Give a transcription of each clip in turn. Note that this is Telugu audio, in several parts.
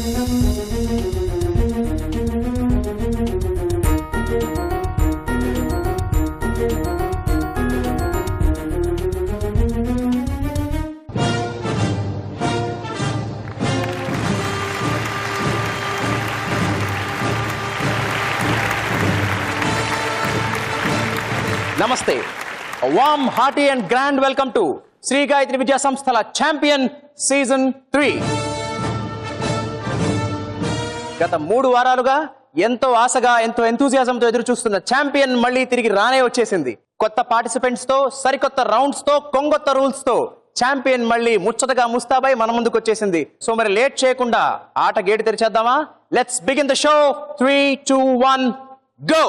Namaste. A warm, hearty and grand welcome to Sri Gayatri Vidya Samsthala Champion Season 3. గత 3 వారాలుగా ఎంతో ఆశగా ఎంతో ఎంతూజియాజంతో ఎదురు చూస్తున్న ఛాంపియన్ మళ్ళీ తిరిగి రానే వచ్చేసింది. కొత్త పార్టిసిపెంట్స్ తో, సరికొత్త రౌండ్స్ తో, కొంగొత్త రూల్స్ తో ఛాంపియన్ మళ్ళీ ముచ్చటగా ముస్తాబై మన ముందుకు వచ్చేసింది. సో మరి లేట్ చేయకుండా ఆట గేటు తెరిచేద్దామా? Let's begin the show. 3, 2, 1 go.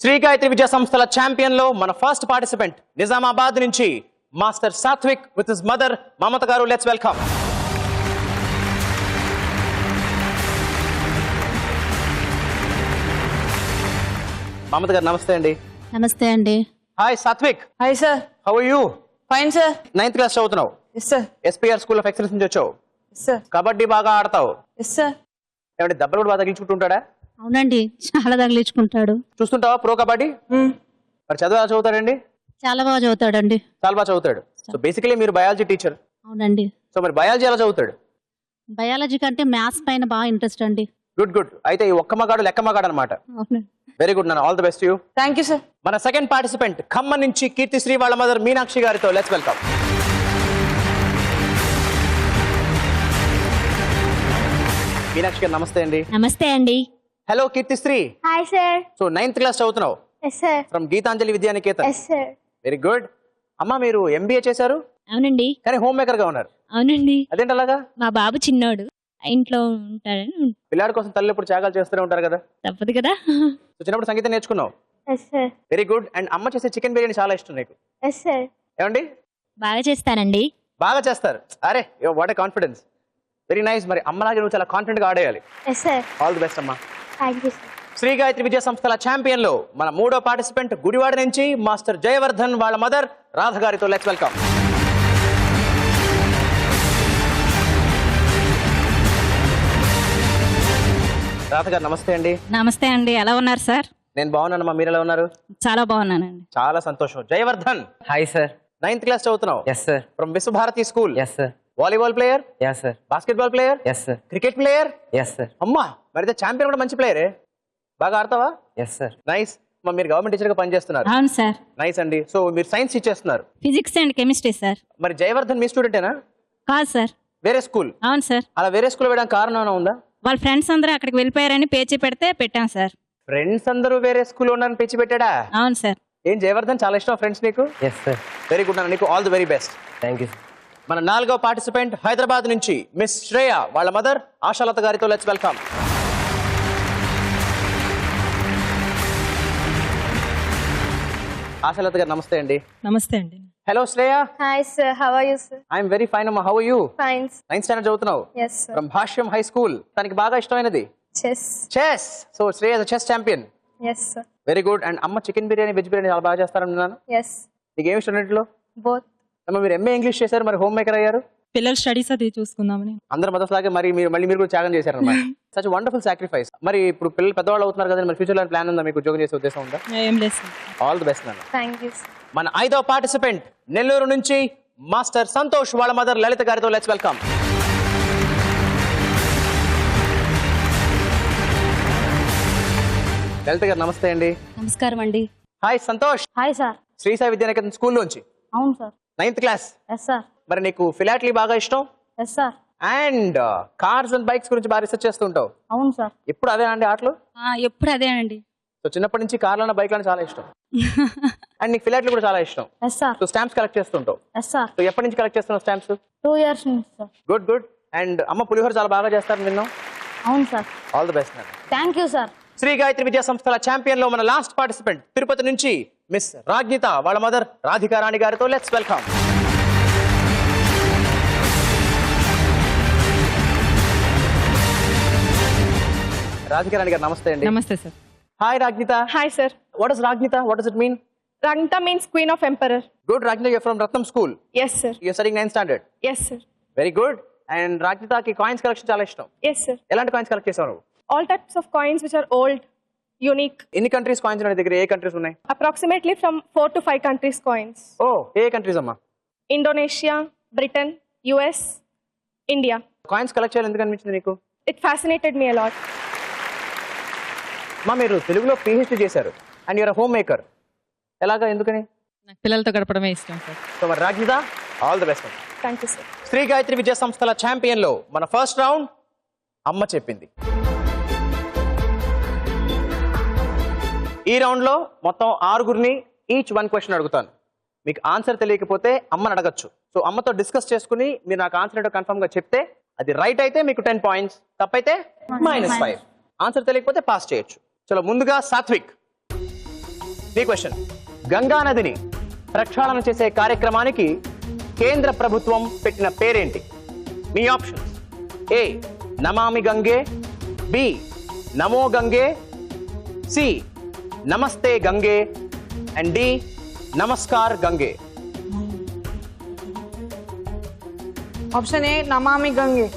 Sri Gayatri విద్యా సంస్థల ఛాంపియన్ లో మన ఫస్ట్ పార్టిసిపెంట్ నిజామాబాద్ నుంచి master Satvik with his mother Mamata garu. Let's welcome. Mamata garu నమస్తే అండి. నమస్తే అండి. Hi Satvik. Hi sir. How are you? Fine sir. 9th class చదువుతున్నావు? Yes sir. SPR school of excellence నుంచి వచ్చావు? Yes sir. కబడ్డీ బాగా ఆడతావు? Yes sir. ఏమంటే దెబ్బలు కూడా బాగా తగిలించుకుంటుంటాడా? అవునండి, చాలా తగిలించుకుంటాడు. చూస్తుంటావా ప్రో కబడ్డీ? మరి చదువు ఎలా చదువుతాడండి? చాలా బాగా చదువుతాడండి. చాలా బాగా చదువుతాడు. సో బేసికలీ మీరు బయాలజీ టీచర్. అవునండి. సో మరి బయాలజీ ఎలా చదువుతాడు? బయాలజీ కంటే మ్యాథ్స్ పైన బాగా ఇంట్రెస్ట్ అండి. Good good. అయితే ఈ ఒక్క మగాడు లెక్క మగాడు అనమాట. వెరీ గుడ్ నాన్న, all the best you. Thank you sir. మన సెకండ్ పార్టిసిపెంట్ ఖమ్మం నుంచి కీర్తిశ్రీ వాళ్ళ మదర్ మీనాక్షి గారితో లెట్స్ వెల్కమ్. మీనాక్షి గారు నమస్తే అండి. నమస్తే అండి. Hello Keerthisri. Hi sir. So 9th class చదువుతున్నావు? Yes sir. From Geetanjali Vidyaniketan. Yes sir. Very good. అమ్మా మీరు ఎంబీఏ చేశారు అవునండి. కానీ హోమ్ మేకర్ గా ఉన్నారు. అవునండి. అదేంటి అలాగా? మా బాబు చిన్నోడు, ఇంట్లో ఉంటాడని. పిల్లాడి కోసం తల్లి ఎప్పుడు త్యాగాలు చేస్తూనే ఉంటారు కదా. తప్పదు కదా. సో చిన్నప్పుడు సంగీతం నేర్చుకున్నావు? Yes sir. Very good. And అమ్మ చేసే చికెన్ బిర్యానీ చాలా ఇష్టం నీకు? Yes sir. ఏమండి? బాగా చేస్తానండి. బాగా చేస్తారు. అరే what a confidence. Very nice. మరి అమ్మలాగే నువ్వు చాలా కాన్ఫిడెంట్ గా ఆడేయాలి. Yes sir. All the best అమ్మా. Thank you sir. Sri Gayatri విద్యా సంస్థల ఛాంపియన్ లో మన 3వ పార్టిసిపెంట్ గుడివాడ నుంచి మాస్టర్ జయవర్ధన్ వాళ్ళ మదర్ రాధ గారితో లెట్స్ వెల్కమ్. రాధ గారు నమస్తే అండి. నమస్తే అండి. ఎలా ఉన్నారు సార్? నేను బాగున్నానమ్మా, మీరు ఎలా ఉన్నారు? చాలా బాగున్నానండి. చాలా సంతోషం. Jayavardhan. Hi sir. 9th class చదువుతున్నావు? Yes sir. From Vishwabharati school. Yes sir. Volleyball player? Yes sir. Basketball player? Yes sir. Cricket player? Yes sir. అమ్మా మరైతే ఛాంపియన్ కూడా మంచి ప్లేయరే. బాగా ఆడతావా? Yes sir. నైస్. మీరు గవర్నమెంట్ టీచర్ గా పనిచేస్తున్నారు? అవును సార్. నైస్ అండి. సో మీరు సైన్స్ ఇచ్చేస్తున్నారు? Physics and chemistry sir. మరి జయవర్ధన్ మీ స్టూడెంటేనా? కాదు సార్. వేరే స్కూల్? అవును సార్. అలా వేరే స్కూల్ వేయడానికి కారణం ఏమైనా ఉందా? వాళ్ళ ఫ్రెండ్స్ అందరూ అక్కడికి వెళ్ళిపోయారని పేచి పెడితే పెట్టాం సార్. ఫ్రెండ్స్ అందరూ వేరే స్కూల్ ఉన్నారని పిచ్చి పెట్టాడా? అవును సార్. ఏం జయవర్ధన్ చాలా ఇష్టం ఫ్రెండ్స్ నీకు? Yes sir. వెరీ గుడ్ అన్న, నీకు all the very best. Thank you sir. మన 4వ పార్టిసిపెంట్ హైదరాబాద్ నుంచి మిస్ శ్రేయ వాళ్ళ మదర్ ఆశాలత గారితో లెట్స్ వెల్కమ్. ఆశాలత గారు నమస్తే అండి. నమస్తే అండి. Hello Shreya. Hi sir. How are you sir? I'm very fine అమ్మా. How are you? Fine. 9th standard చదువుతున్నావు? Yes sir. From Bhashyam high school. తనకి బాగా ఇష్టమైనది chess. Chess. So Shreya chess champion. Yes sir. Very good. And అమ్మ చికెన్ బిర్యానీ వెజ్ బిర్యానీ చాలా బాగా చేస్తారన్నాను. ఎస్. నీకు ఏమి ఇష్టం రెండిట్లో? బోత్. అమ్మ మీరు ఎంఏ ఇంగ్లీష్ చేశారు, మరి హోమ్ మేకర్ అయ్యారు. పిల్లల స్టడీస్ అది చూసుకుందామని. అందరి మదర్స్ లాగే మరి మీరు కూడా త్యాగం చేశారు అన్నమాట. Such wonderful sacrifice. మరి ఇప్పుడు పిల్లలు పెద్దవాళ్ళు అవుతున్నారు కదా, మరి ఫ్యూచర్ లో ప్లాన్ ఉందా మీకు? ఉద్యోగం చేసే ఉద్దేశం ఉందా? ఏం లేదు సార్. ఆల్ ది బెస్ట్ నాన్న. Thank you sir. మన 5వ పార్టిసిపెంట్ నెల్లూరు నుంచి మాస్టర్ సంతోష్ వాళ్ళ మదర్ లలిత గారితో లెట్స్ వెల్కమ్. లలిత గారు నమస్తే అండి. నమస్కారం అండి. Hi Santosh. Hi sir. Shri Sai Vidyanikethan school నుంచి అవును sir. 9th class. Yes sir. మరి నీకు ఫిలాటలీ బాగా ఇష్టం yes sir. And cars and bikes గురించి బాగా రీసెర్చ్ చేస్తూ ఉంటావు. అవును సార్. ఎప్పుడు అదే అండి ఆటలు? ఎప్పుడు అదేనండి. సో చిన్నప్పటి నుంచి కార్లన్నా బైక్లన్నా చాలా ఇష్టం. అండ్ నీకు ఫిలాటలీ కూడా చాలా ఇష్టం. Yes sir. So stamps collect చేస్తుంటావు. Yes sir. సో ఎప్పటి నుంచి కలెక్ట్ చేస్తున్నావు స్టాంప్స్? 2 years నుంచి సార్. Good good. అండ్ అమ్మ పులిహోర చాలా బాగా చేస్తారని విన్నాం. అవును సార్. ఆల్ ది బెస్ట్ నాన్న. Thank you sir. Sri Gayatri విద్యా సంస్థల ఛాంపియన్ లో మన లాస్ట్ పార్టిసిపెంట్ తిరుపతి నుంచి మిస్ రాజ్ఞిత వాళ్ళ మదర్ రాధికా రాణి గారితో లెట్స్ వెల్కమ్. రాధికా రాణి గారు నమస్తే అండి. నమస్తే sir. Hi Ragnita. Hi sir. What is Ragnita? What does it mean? Ragnita means Queen of Emperor. Good, Rajnita, you're from Ratnam School. Yes, sir. You're studying 9th standard. Yes, sir. Very good. And Rajnitaki coins collection చాలా ఇష్టం. Yes, sir. ఎలాంటి కాయిన్స్ కలెక్ట్ చేసావు నువ్వు? All types of coins which are old, unique. ఎన్ని కంట్రీస్ కాయిన్స్ ఉన్నాయి దగ్గర? ఏ కంట్రీస్ ఉన్నాయి? Approximately from 4 to 5 countries coins. ఓ, ఏ కంట్రీస్ అమ్మా? Indonesia, Britain, US, India. Coins collect చేయాలి ఎందుకు అనిపించింది నీకు? It fascinated me a lot. మా మీరు తెలుగులో PhD చేశారు అండ్ యూఆర్ హోమ్ మేకర్. ఎలాగా, ఎందుకని? నాకు పిల్లలతో గడపడమే ఇష్టం సార్. సో మరి Ragnita, all the best. Thank you, sir. Sri Gayatri విద్యా సంస్థల ఛాంపియన్ లో మన ఫస్ట్ రౌండ్ అమ్మ చెప్పింది. ఈ రౌండ్ లో మొత్తం 6గురిని ఈచ్ 1 క్వశ్చన్ అడుగుతాను. మీకు ఆన్సర్ తెలియకపోతే అమ్మని అడగచ్చు. సో అమ్మతో డిస్కస్ చేసుకుని మీరు నాకు ఆన్సర్ ఏంటో కన్ఫర్మ్ గా చెప్తే అది రైట్ అయితే మీకు 10 పాయింట్స్, తప్పైతే -5. ఆన్సర్ తెలియకపోతే పాస్ చేయొచ్చు. చలో ముందుగా సాత్విక్, నీ క్వశ్చన్. గంగా నదిని ప్రక్షాళన చేసే కార్యక్రమానికి కేంద్ర ప్రభుత్వం పెట్టిన పేరేంటి? మీ ఆప్షన్స్: ఏ నమామి గంగే, బి నమో గంగే, సి నమస్తే గంగే, అండ్ డి నమస్కార్ Gange. Option A Namami Gange.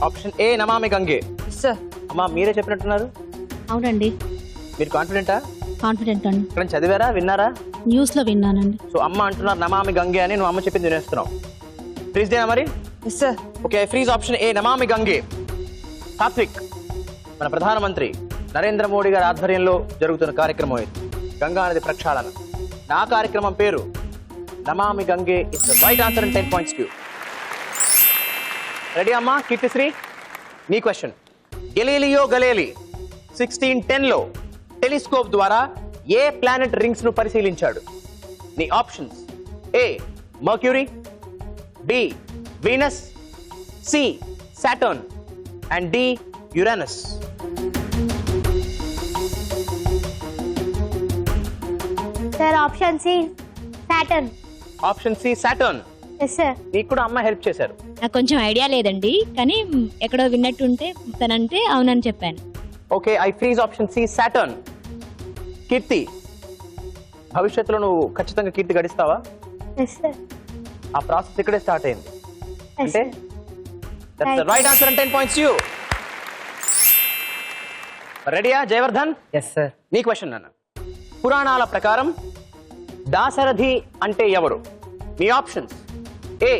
Option A Namami Gange. Sir అమ్మా మీరే చెప్పినట్టున్నారు, అవునండి, మీరు కాన్ఫిడెంటా? కాన్ఫిడెంట్ అండి. ఇక్కడ చదివారా, విన్నారా? న్యూస్ లో విన్నానండి. సో అమ్మ అంటున్నారు నమామి గంగే అని, నువ్వు అమ్మ చెప్పింది వినేస్తున్నావు. ఫ్రీజ్ దేనా మరి? Sir okay, freeze option A Namami గంగే. సాత్విక్, మన ప్రధానమంత్రి నరేంద్ర మోడీ గారి ఆధ్వర్యంలో జరుగుతున్న కార్యక్రమం ఇది, గంగా నది ప్రక్షాళన. నా కార్యక్రమం పేరు Namami Gange. It's the right answer and 10 points కి. రెడీ అమ్మా? కీర్తిశ్రీ, నీ క్వశ్చన్. గెలీలియో గలేలి 1610లో టెలిస్కోప్ ద్వారా ఏ ప్లానెట్ రింగ్స్ ను పరిశీలించాడు? నీ options: A Mercury, B Venus, C Saturn, and D Uranus. Sir option C Saturn. Option C Saturn. Yes sir. నీకు కూడా అమ్మ హెల్ప్ చేశారు. నాకు కొంచెం ఐడియా లేదండి, కానీ ఎక్కడో విన్నట్టుంటే తనంటే అవునని చెప్పాను. Okay, I freeze option C Saturn. Keerthi, భవిష్యత్తులో నువ్వు ఖచ్చితంగా కీర్తి గడిస్తావా? Yes sir. ఆ ప్రాసెస్ ఇక్కడే స్టార్ట్ అయింది అంటే Yes, that's the right answer and 10 points you. రెడీయా జయవర్ధన్? Yes sir. నీ క్వశ్చన్ నాన్న. పురాణాల ప్రకారం దాశరథి అంటే ఎవరు? మీ ఆప్షన్స్: ఏ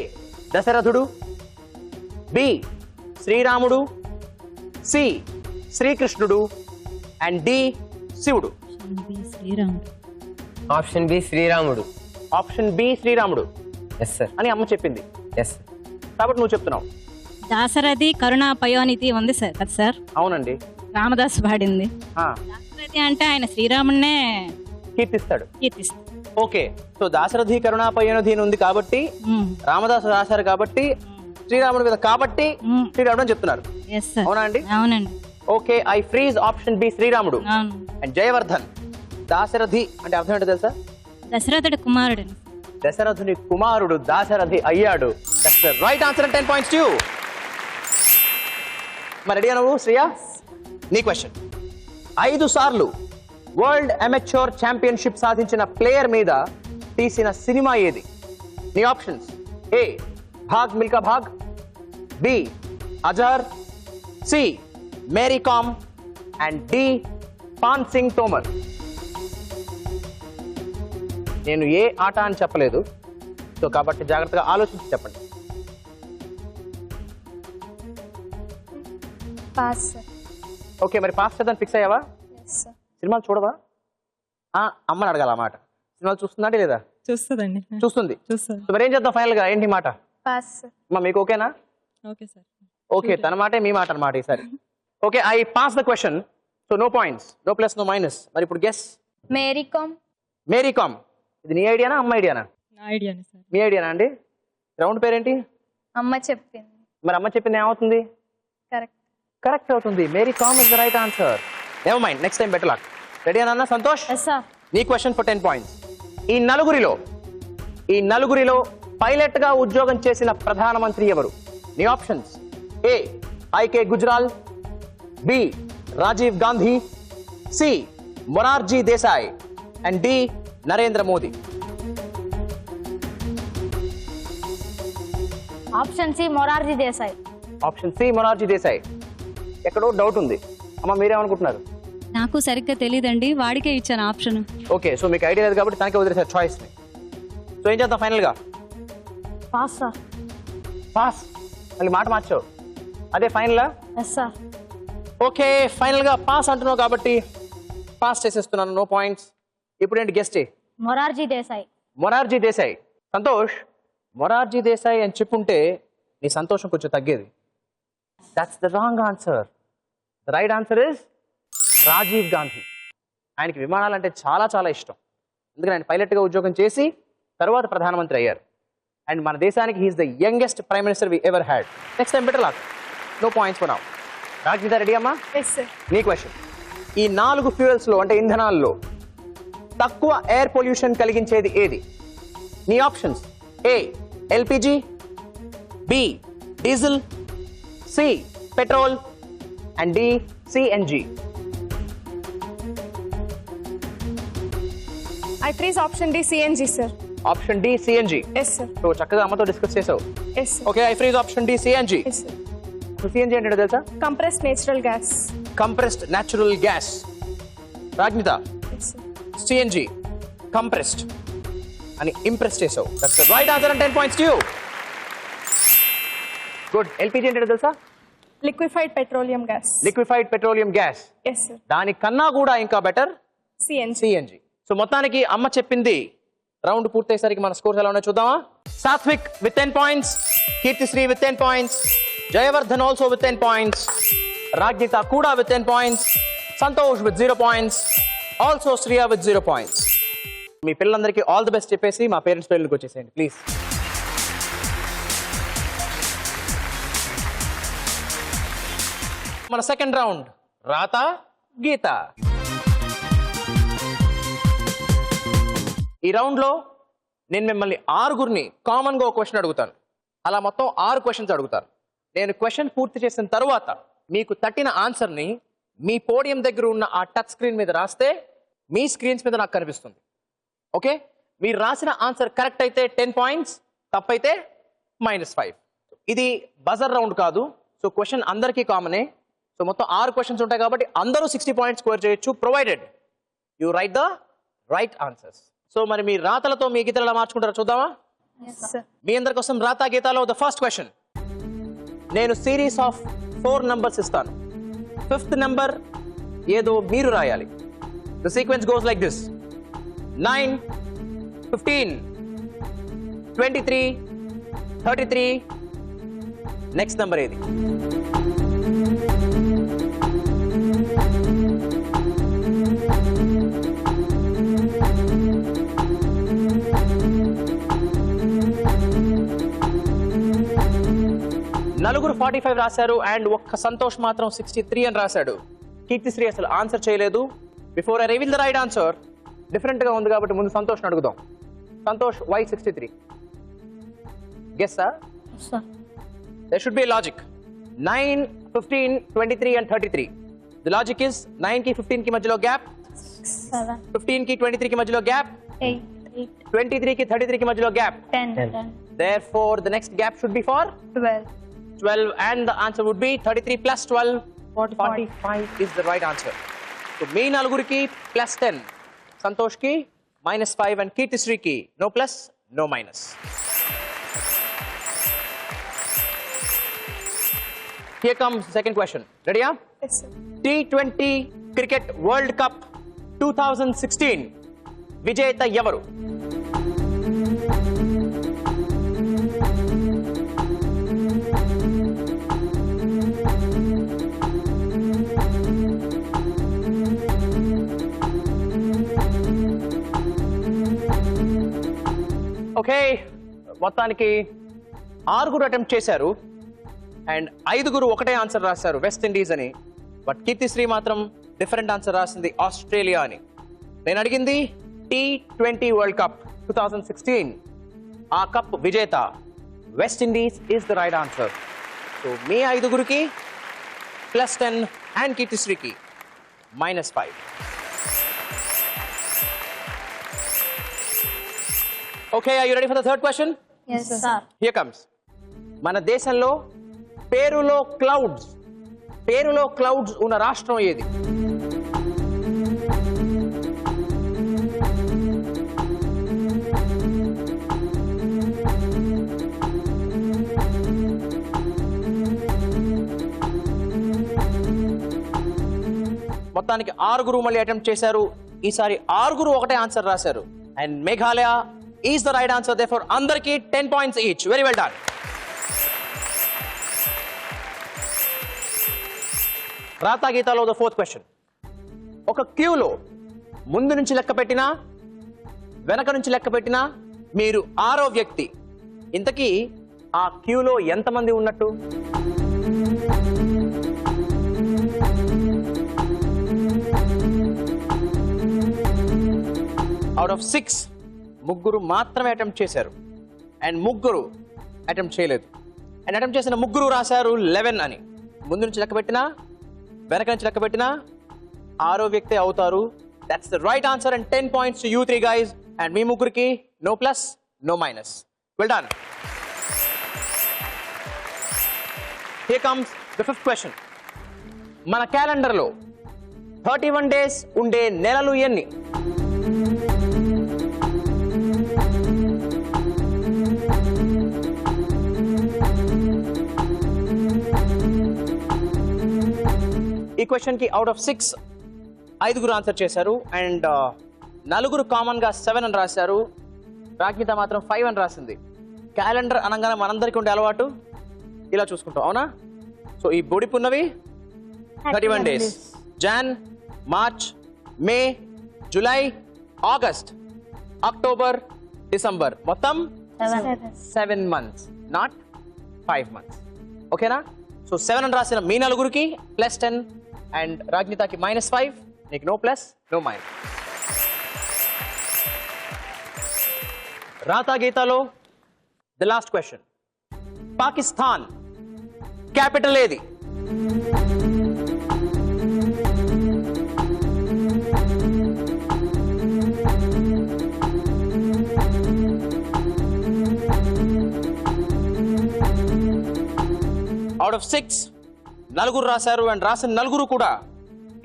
దశరథుడు, బి శ్రీరాముడు, సి శ్రీకృష్ణుడు, అండ్ డి శివుడు. శ్రీరాముడు. ఆప్షన్ బి శ్రీరాముడు. ఆప్షన్ బి శ్రీరాముడు ఎస్ సార్. అని అమ్మ చెప్పింది, ఎస్ కాబట్టి నువ్వు చెప్తున్నావు. దాశరథి కరుణా పయోనిధి ఉంది సార్ కదా సార్, అవునండి. రామదాస్ పాడింది. ఆ, దాశరథి అంటే ఆయన శ్రీరాముడినే కీర్తిస్తాడు. కీర్తిస్తాడు. ఓకే, సో దాశరథి కరుణాపయోనిధి అని ఉంది కాబట్టి రామదాసు రాశారు కాబట్టి శ్రీరాముడి మీద కాబట్టి శ్రీరాముడు అని చెప్తున్నారు. Yes sir. అవునా అండి? అవునండి. Okay, I freeze option B శ్రీరాముడు. అవును. అండ్ జయవర్ధన్, దాశరథి అంటే అర్థం ఏంటో తెలుసా? దశరథుడి కుమారుడు. దశరథుని కుమారుడు దాశరథి అయ్యాడు. That's the right answer and 10 points to you. మరి రెడీ నువ్వు శ్రేయ? నీ క్వశ్చన్. 5 సార్లు వరల్డ్ అమెచ్యూర్ ఛాంపియన్షిప్ సాధించిన ప్లేయర్ మీద తీసిన సినిమా ఏది? నీ options: A Bhaag Milkha Bhaag, B Azhar, C Mary Kom, and D Paan Singh Tomar. నేను ఏ ఆట అని చెప్పలేదు, సో కాబట్టి జాగ్రత్తగా ఆలోచించి చెప్పండి. Pass sir. ఓకే, మరి పాస్ చేద్దాం ఫిక్స్ అయ్యావా? Yes sir. సినిమాలు చూడవా? అమ్మని అడగాల మాట. సినిమాలు చూస్తుందంటే లేదా? చూస్తుందండి. చూస్తుంది. చూస్తారు. సో మరి ఏం చేద్దాం ఫైనల్ గా? ఏంటి మాట? Pass sir. అమ్మా మీకు ఓకేనా? Okay sir. ఓకే, తన మాటే మీ మాట అన్నమాట ఈసారి. Okay, I pass the question, so no points, no plus no minus. మరి ఇప్పుడు గెస్. మేరీ కామ్. మేరీ కామ్, ఇది నీ ఐడియానా అమ్మ ఐడియానా? నా ఐడియానే సార్. మీ ఐడియానా అండి? గ్రౌండ్ పేరేంటి? అమ్మ చెప్పింది. మరి అమ్మ చెప్పింది ఏమవుతుంది? కరెక్ట్. కరెక్ట్ అవుతుంది. Mary Kom is the right answer. Never mind, next time better luck. Ready అన్న సంతోష్? Yes sir. నీ క్వశ్చన్ ఫర్ 10 పాయింట్స్. ఈ నలుగురిలో పైలట్ గా ఉద్యోగం చేసిన ప్రధానమంత్రి ఎవరు? నీ options: A IK Gujral, B Rajiv Gandhi, C Morarji Desai, and D Narendra Modi? Option C Morarji Desai. Option C Morarji Desai. ఎక్కడో డౌట్ ఉంది. అమ్మ మీరేమనుకుంటున్నారు? నాకు సరిగ్గా తెలియదండి, వాడికే ఇచ్చాను ఆప్షన్. ఓకే, సో మీకు ఐడియా లేదు కాబట్టి తనకే వదిలేసారు చాయిస్ని. సో ఏం చేద్దాం ఫైనల్గా? Pass sir. పాస్. మళ్ళీ మాట మార్చావు. అదే ఫైనలా? Yes sir. ఓకే, ఫైనల్గా పాస్ అంటున్నావు కాబట్టి పాస్ చేసేస్తున్నాను. No points. ఇప్పుడు ఏంటి గెస్ట్? మొరార్జీ దేశాయ్. మొరార్జీ దేశాయ్. సంతోష్, మొరార్జీ దేశాయ్ అని చెప్పుంటే నీ సంతోషం కొంచెం తగ్గేది. That's the wrong answer. The right answer is Rajiv Gandhi. ఆయనకి విమానాలంటే చాలా చాలా ఇష్టం. అందుకని ఆయన పైలట్గా ఉద్యోగం చేసి తర్వాత ప్రధానమంత్రి అయ్యారు. అండ్ మన దేశానికి he's the youngest prime minister we ever had. Next time better luck. No points for now. Rajiv ready అమ్మా? Yes sir. నీ క్వశ్చన్. ఈ 4 ఫ్యూయల్స్లో అంటే ఇంధనాల్లో తక్కువ ఎయిర్ పొల్యూషన్ కలిగించేది ఏది? నీ options: A LPG, B diesel, C petrol and D CNG. I freeze option D CNG sir. Option D CNG. Yes sir. So చక్కగా అమ్మతో డిస్కస్ చేసావు. Yes sir. Okay, I freeze option D CNG. Yes sir. CNG ఏంటో తెలుసా? Compressed natural gas. Compressed natural gas. Rajmita, Yes sir. CNG compressed అని ఇంప్రెస్ చేసావు. That's the right answer and 10 points to you. Good. LPG ఏంటో తెలుసా? Liquefied petroleum gas. Liquefied petroleum gas. Yes sir. దానికన్నా కూడా ఇంకా బెటర్ CNG. సిఎన్జి. సో మొత్తానికి అమ్మ చెప్పింది రౌండ్ పూర్తయ్యేసరికి మన స్కోర్స్ ఎలా ఉన్నాయో చూద్దామా? Satvik with 10 points, Keerthisri with 10 points, Jayavardhan also with 10 points, Ragnita కూడా with 10 points, Santosh with 0 points, also Shriya with 0 points. మీ పిల్లలందరికీ ఆల్ ది బెస్ట్ చెప్పేసి మా పేరెంట్స్ పేర్లకు వచ్చేసేయండి ప్లీజ్. మన సెకండ్ రౌండ్ రాత గీత. ఈ రౌండ్లో నేను మిమ్మల్ని 6గురిని కామన్గా ఒక క్వశ్చన్ అడుగుతాను. అలా మొత్తం 6 క్వశ్చన్స్ అడుగుతాను. నేను క్వశ్చన్ పూర్తి చేసిన తర్వాత మీకు తట్టిన ఆన్సర్ని మీ పోడియం దగ్గర ఉన్న ఆ టచ్ స్క్రీన్ మీద రాస్తే మీ స్క్రీన్స్ మీద నాకు కనిపిస్తుంది. ఓకే, మీరు రాసిన ఆన్సర్ కరెక్ట్ అయితే 10 పాయింట్స్, తప్పైతే -5. ఇది బజర్ రౌండ్ కాదు. సో క్వశ్చన్ అందరికీ కామనే. సో మొత్తం 6 క్వశ్చన్స్ ఉంటాయి కాబట్టి అందరూ 60 పాయింట్స్ స్కోర్ చేయొచ్చు, provided you right the right answers. So మరి మీ రాతలతో మీ గీతలు ఎలా మార్చుకుంటారో చూద్దామా? Yes, sir. మీ అందరి కోసం రాత గీతాలో ద ఫస్ట్ క్వశ్చన్. నేను సిరీస్ ఆఫ్ 4 నంబర్స్ ఇస్తాను. 5th నెంబర్ ఏదో మీరు రాయాలి. The sequence goes like this: 9, 15, 23, 33. Next number ఏది? నలుగురు 45 రాశారు అండ్ ఒక్క సంతోష్ మాత్రం 63 అని రాశాడు. కీర్తిశ్రీ అసలు ఆన్సర్ చేయలేదు. Before I reveal the right answer, different గా ఉంది కాబట్టి ముందు సంతోష్ని అడుగుదాం. Santosh, why 63? Guess sir? sir. There should be a logic. 9, 15, 23 and 33. The logic is 9 ki 15 ki majlo gap, 7, 15 ki 23 ki majlo gap, 8, 23 ki 33 ki majlo gap. 10, 10. Therefore the next gap should be for 12. 12 and the answer would be 33 plus 12, 45 is the right answer. So me naluguriki plus 10, Santosh ki -5 and Kirtisri ki no plus, no minus. Here comes the second question. Ready? Yeah? Yes sir. T20 Cricket World Cup 2016 విజేత ఎవరు? ఓకే, మొత్తానికి 6 అటెంప్ట్ చేశారు అండ్ 5 ఒకటే ఆన్సర్ రాశారు, వెస్ట్ ఇండీస్ అని. బట్ కీర్తిశ్రీ మాత్రం డిఫరెంట్ ఆన్సర్ రాసింది, ఆస్ట్రేలియా అని. నేను అడిగింది T20 వరల్డ్ కప్ 2016, ఆ కప్ విజేత West Indies is the right answer. So మీ 5 +10 అండ్ కీర్తిశ్రీకి -5. Okay, are you ready for the third question? Yes Sir. Here comes. మన దేశంలో పేరులో క్లౌడ్స్ ఉన్న రాష్ట్రం ఏది? మొత్తానికి 6 మళ్ళీ అటెంప్ట్ చేశారు. ఈసారి 6 ఒకటే ఆన్సర్ రాశారు. And Meghalaya is the right answer. Therefore అందరికీ 10 points each. Very well done. రాతా గీతాలో ద ఫోర్త్ క్వశ్చన్. ఒక క్యూలో ముందు నుంచి లెక్క పెట్టినా వెనక నుంచి లెక్క పెట్టినా మీరు 6వ వ్యక్తి. ఇంతకీ ఆ క్యూలో ఎంతమంది ఉన్నట్టు? అవుట్ ఆఫ్ 6 ముగ్గురు మాత్రమే అటెంప్ట్ చేశారు. అండ్ ముగ్గురు అటెంప్ట్ చేయలేదు. అండ్ అటెంప్ట్ చేసిన ముగ్గురు రాశారు 11 అని. ముందు నుంచి లెక్క పెట్టినా వెనక నుంచి లెక్క పెట్టినా 6వ వ్యక్తి అవుతారు. That's the right answer. And 10 points to you 3 guys. And మీ ముగ్గురికి no plus no minus. Well done. Here comes the fifth question. మన క్యాలెండర్లో 31 days ఉండే నెలలు ఎన్ని? ఈ క్వశ్చన్ కి అవుట్ ఆఫ్ 6 5 ఆన్సర్ చేశారు. అండ్ 4 కామన్ గా 7 అని రాశారు. రాజ్ఞిత మాత్రం 5 అని రాసింది. క్యాలెండర్ అనగానే మనందరికీ ఉండే అలవాటు ఇలా చూసుకుంటాం, అవునా? సో ఈ బొడిపున్నవి 31 days. జాన్, మార్చ్, మే, జూలై, ఆగస్ట్, అక్టోబర్, డిసెంబర్, మొత్తం 7 months, నాట్ 5 months. ఓకేనా? సో 7 అని రాసిన మీ 4కి +10 అండ్ రాజ్ఞితకి -5. నీకు నో ప్లస్ నో మైనస్. రాతా గీతాలో the last question. Pakistan capital ఏది? అవుట్ ఆఫ్ 6 4 రాశారు. అండ్ రాసిన 4 కూడా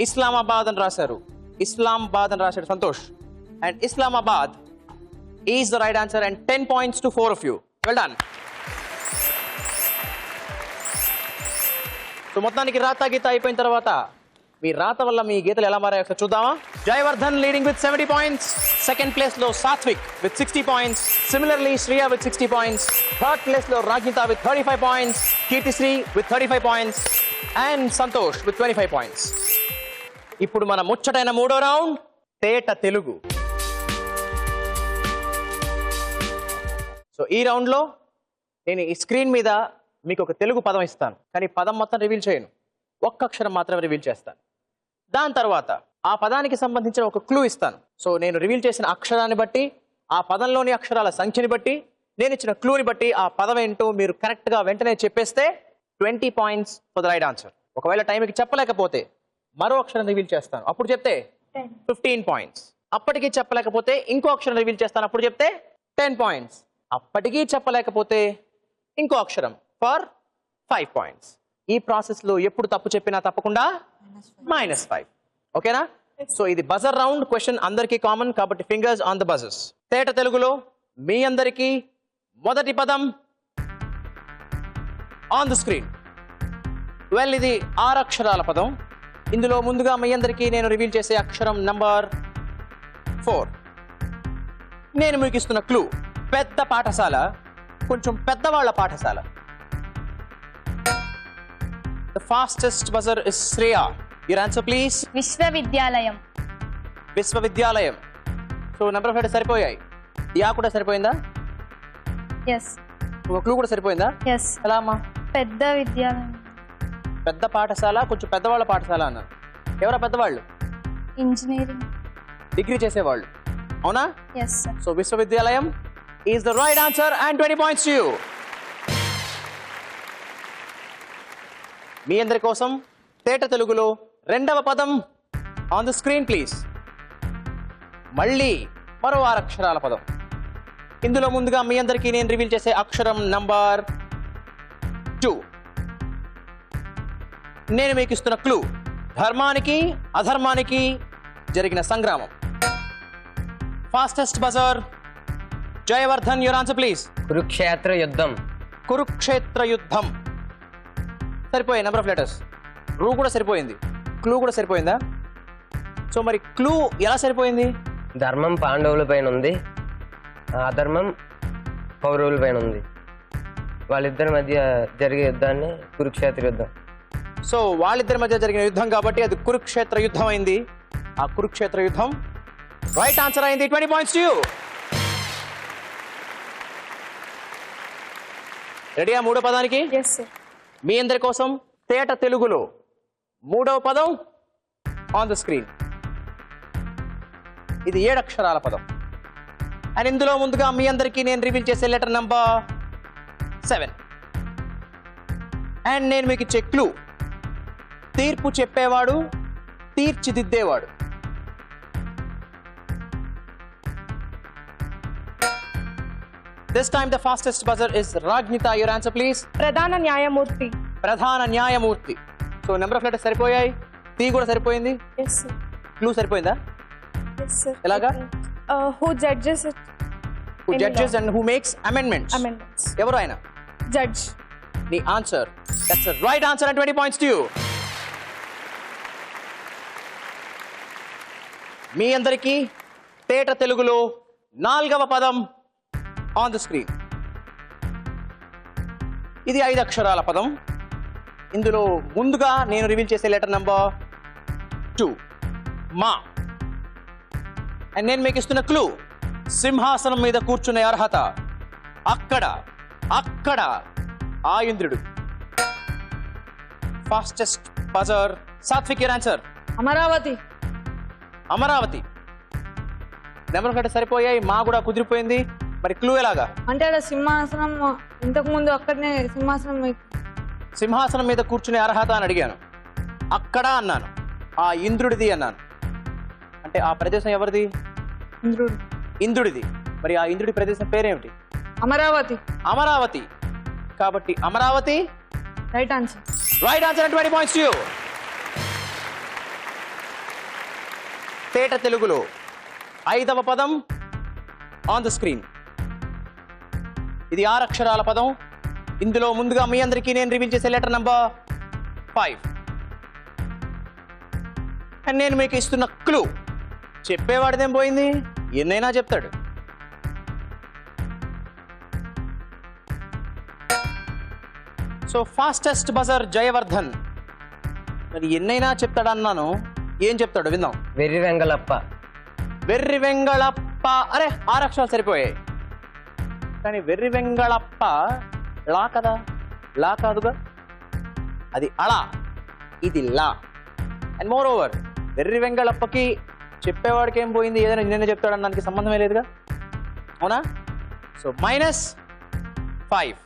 ఇస్లామాబాద్ అని రాశారు. ఇస్లామాబాద్ అని రాశాడు Santosh. And Islamabad is the right answer. And 10 points to 4 of you. Well done. So మొత్తానికి రాతా గీత అయిపోయిన తర్వాత మీ రాత వల్ల మీ గీతలు ఎలా మారాయో ఒకసారి చూద్దామా? Jayavardhan leading with 70 points. Second place లో Satvik with 60 points. Similarly Shriya with 60 points. Third place లో Rajnitha with 35 points. Keerthisri with 35 points. And Santosh with 25 points. ఇప్పుడు మన ముచ్చటైన 3వ రౌండ్, తేట తెలుగు. సో ఈ రౌండ్ లో నేను ఈ స్క్రీన్ మీద మీకు ఒక తెలుగు పదం ఇస్తాను, కానీ పదం మొత్తం రివీల్ చేయను. ఒక్క అక్షరం మాత్రం రివీల్ చేస్తాను. దాని తర్వాత ఆ పదానికి సంబంధించిన ఒక క్లూ ఇస్తాను. సో నేను రివీల్ చేసిన అక్షరాన్ని బట్టి, ఆ పదంలోని అక్షరాల సంఖ్యని బట్టి, నేను ఇచ్చిన క్లూని బట్టి ఆ పదం ఏంటో మీరు కరెక్ట్ గా వెంటనే చెప్పేస్తే 20 points for the right answer. ఒకవేళ టైంకి చెప్పలేకపోతే మరో అక్షరం రివీల్ చేస్తాను, అప్పుడు చెప్తే 15 points. అప్పటికీ చెప్పలేకపోతే ఇంకో అక్షరం రివీల్ చేస్తాను, అప్పుడు చెప్తే 10 points. అప్పటికీ చెప్పలేకపోతే ఇంకో అక్షరం ఫర్ 5 points. ఈ ప్రాసెస్ లో ఎప్పుడు తప్పు చెప్పినా తప్పకుండా -5. ఓకేనా? సో ఇది బజర్ రౌండ్. క్వశ్చన్ అందరికీ కామన్ కాబట్టి ఫింగర్స్ ఆన్ ద బజర్స్. తేట తెలుగులో మీ అందరికీ మొదటి పదం ఆన్ ద స్క్రీన్. వెల్, ఇది 6 అక్షరాల పదం. ఇందులో ముందుగా మీ అందరికీ నేను రివీల్ చేసే అక్షరం నంబర్ 4. నేను మీకు ఇస్తున్న క్లూ పెద్ద పాఠశాల, కొంచెం పెద్దవాళ్ల పాఠశాల. The fastest buzzer is Shreya. Your answer please. విశ్వవిద్యాలయం. విశ్వవిద్యాలయం. సో నెంబర్ ఆఫ్ లెటర్స్ సరిపోయాయి. యా కూడా సరిపోయిందా? ఎస్. ఒక క్లూ కూడా సరిపోయిందా? ఎస్. ఎలా అమ్మా? పెద్ద విద్యాలయం. పెద్ద పాఠశాల, కొంచెం పెద్దవాళ్ళ పాఠశాల అన్నారు. ఎవరా పెద్దవాళ్ళు? ఇంజనీరింగ్. డిగ్రీ చేసేవాళ్ళు, అవునా? Yes sir. సో విశ్వవిద్యాలయం is the right answer and 20 points to you. మీ అందరి కోసం తేట తెలుగులో రెండవ పదం ఆన్ ద స్క్రీన్ ప్లీజ్. మళ్ళీ మరో 6 అక్షరాల పదం. ఇందులో ముందుగా మీ అందరికీ నేను రివీల్ చేసే అక్షరం నంబర్ 2. నేను మీకు ఇస్తున్న క్లూ ధర్మానికి అధర్మానికి జరిగిన సంగ్రామం. Fastest buzzer Jayavardhan, your answer please. Kurukshetra యుద్ధం. కురుక్షేత్ర యుద్ధం సరిపోయాయి. Number of letters. రూ కూడా సరిపోయింది, క్లూ కూడా సరిపోయిందా? సో మరి క్లూ ఎలా సరిపోయింది? ధర్మం పాండవుల పైన ఉంది, అధర్మం కౌరవుల పైన ఉంది. వాళ్ళిద్దరి మధ్య జరిగే యుద్ధాన్ని కురుక్షేత్ర యుద్ధం. సో వాళ్ళిద్దరి మధ్య జరిగిన యుద్ధం కాబట్టి అది కురుక్షేత్ర యుద్ధం అయింది. ఆ కురుక్షేత్ర యుద్ధం రైట్ ఆన్సర్ అయింది. 20 పాయింట్స్ టు యు. రెడీయా మూడో పదానికి? Yes sir. మీ అందరి కోసం తేట తెలుగులో మూడవ పదం ఆన్ ద స్క్రీన్. ఇది 7 అక్షరాల పదం. అండ్ ఇందులో ముందుగా మీ అందరికీ నేను రివీల్ చేసే లెటర్ నంబర్ 7. అండ్ నేను మీకు ఇచ్చే క్లూ తీర్పు చెప్పేవాడు, తీర్చిదిద్దేవాడు. This time the fastest buzzer is Rajnita. Your answer please. ప్రధాన న్యాయమూర్తి. ప్రధాన న్యాయమూర్తి. సో నెంబర్ ఆఫ్ లెటర్స్ సరిపోయాయి, టీ కూడా సరిపోయింది, ఎస్ సార్. క్లూ సరిపోయిందా? Yes sir. ఎలాగా? Who judges it. Who judges and who makes amendments. Amendments. ఎవరు ఆయన? జడ్జ్. నీ answer. That's the right answer and 20 points to you. మీ అందరికీ తేట తెలుగులో 4వ పదం ఆన్ ద స్క్రీన్. ఇది 5 అక్షరాల పదం. ఇందులో ముందుగా నేను రివీల్ చేసే లెటర్ నంబర్ 2 మా. అండ్ నేను మీకు ఇస్తున్న క్లూ సింహాసనం మీద కూర్చునే అర్హత అక్కడ అక్కడ ఆ ఇంద్రుడు. Fastest buzzer Satvik, your answer. Amaravati. Amaravati. Number ఒకటి సరిపోయాయి, మా కూడా కుదిరిపోయింది. మరి క్లూ ఎలాగా? అంటే అక్కడ సింహాసనం ఇంతకు ముందు అక్కడనే సింహాసనం మీద కూర్చునే అర్హత అని అడిగాను, అక్కడ అన్నాను, ఆ ఇంద్రుడిది అన్నాను. అంటే ఆ ప్రదేశం ఎవరిది? ఇంద్రుడు. ఇంద్రుడిది. మరి ఆ ఇంద్రుడి ప్రదేశం పేరేమిటి? అమరావతి. అమరావతి. కాబట్టి Amaravati right answer. Right answer. 20 points to you. తేట తెలుగులో 5వ పదం ఆన్ ద స్క్రీన్. ఇది 6 అక్షరాల పదం. ఇందులో ముందుగా మీ అందరికీ నేను రివీల్ చేసే లెటర్ నంబర్ 5. అండ్ నేను మీకు ఇస్తున్న క్లూ చెప్పేవాడిదేం పోయింది, ఎన్నైనా చెప్తాడు. So fastest buzzer Jayavardhan. మరి ఎన్నైనా చెప్తాడన్నాను, ఏం చెప్తాడు విందాం. వెర్రి వెంగళప్ప. వెర్రి వెంగళప్ప. అరే 6 అక్షరాలు సరిపోయాయి. కానీ వెర్రి వెంగళప్ప లా కదా, లా కాదుగా, అది అలా, ఇది లా. అండ్ మోర్ ఓవర్ వెర్రి వెంగళప్పకి చెప్పేవాడికి ఏం పోయింది, ఏదైనా నిన్న చెప్తాడని దానికి సంబంధమే లేదుగా, అవునా? So -5.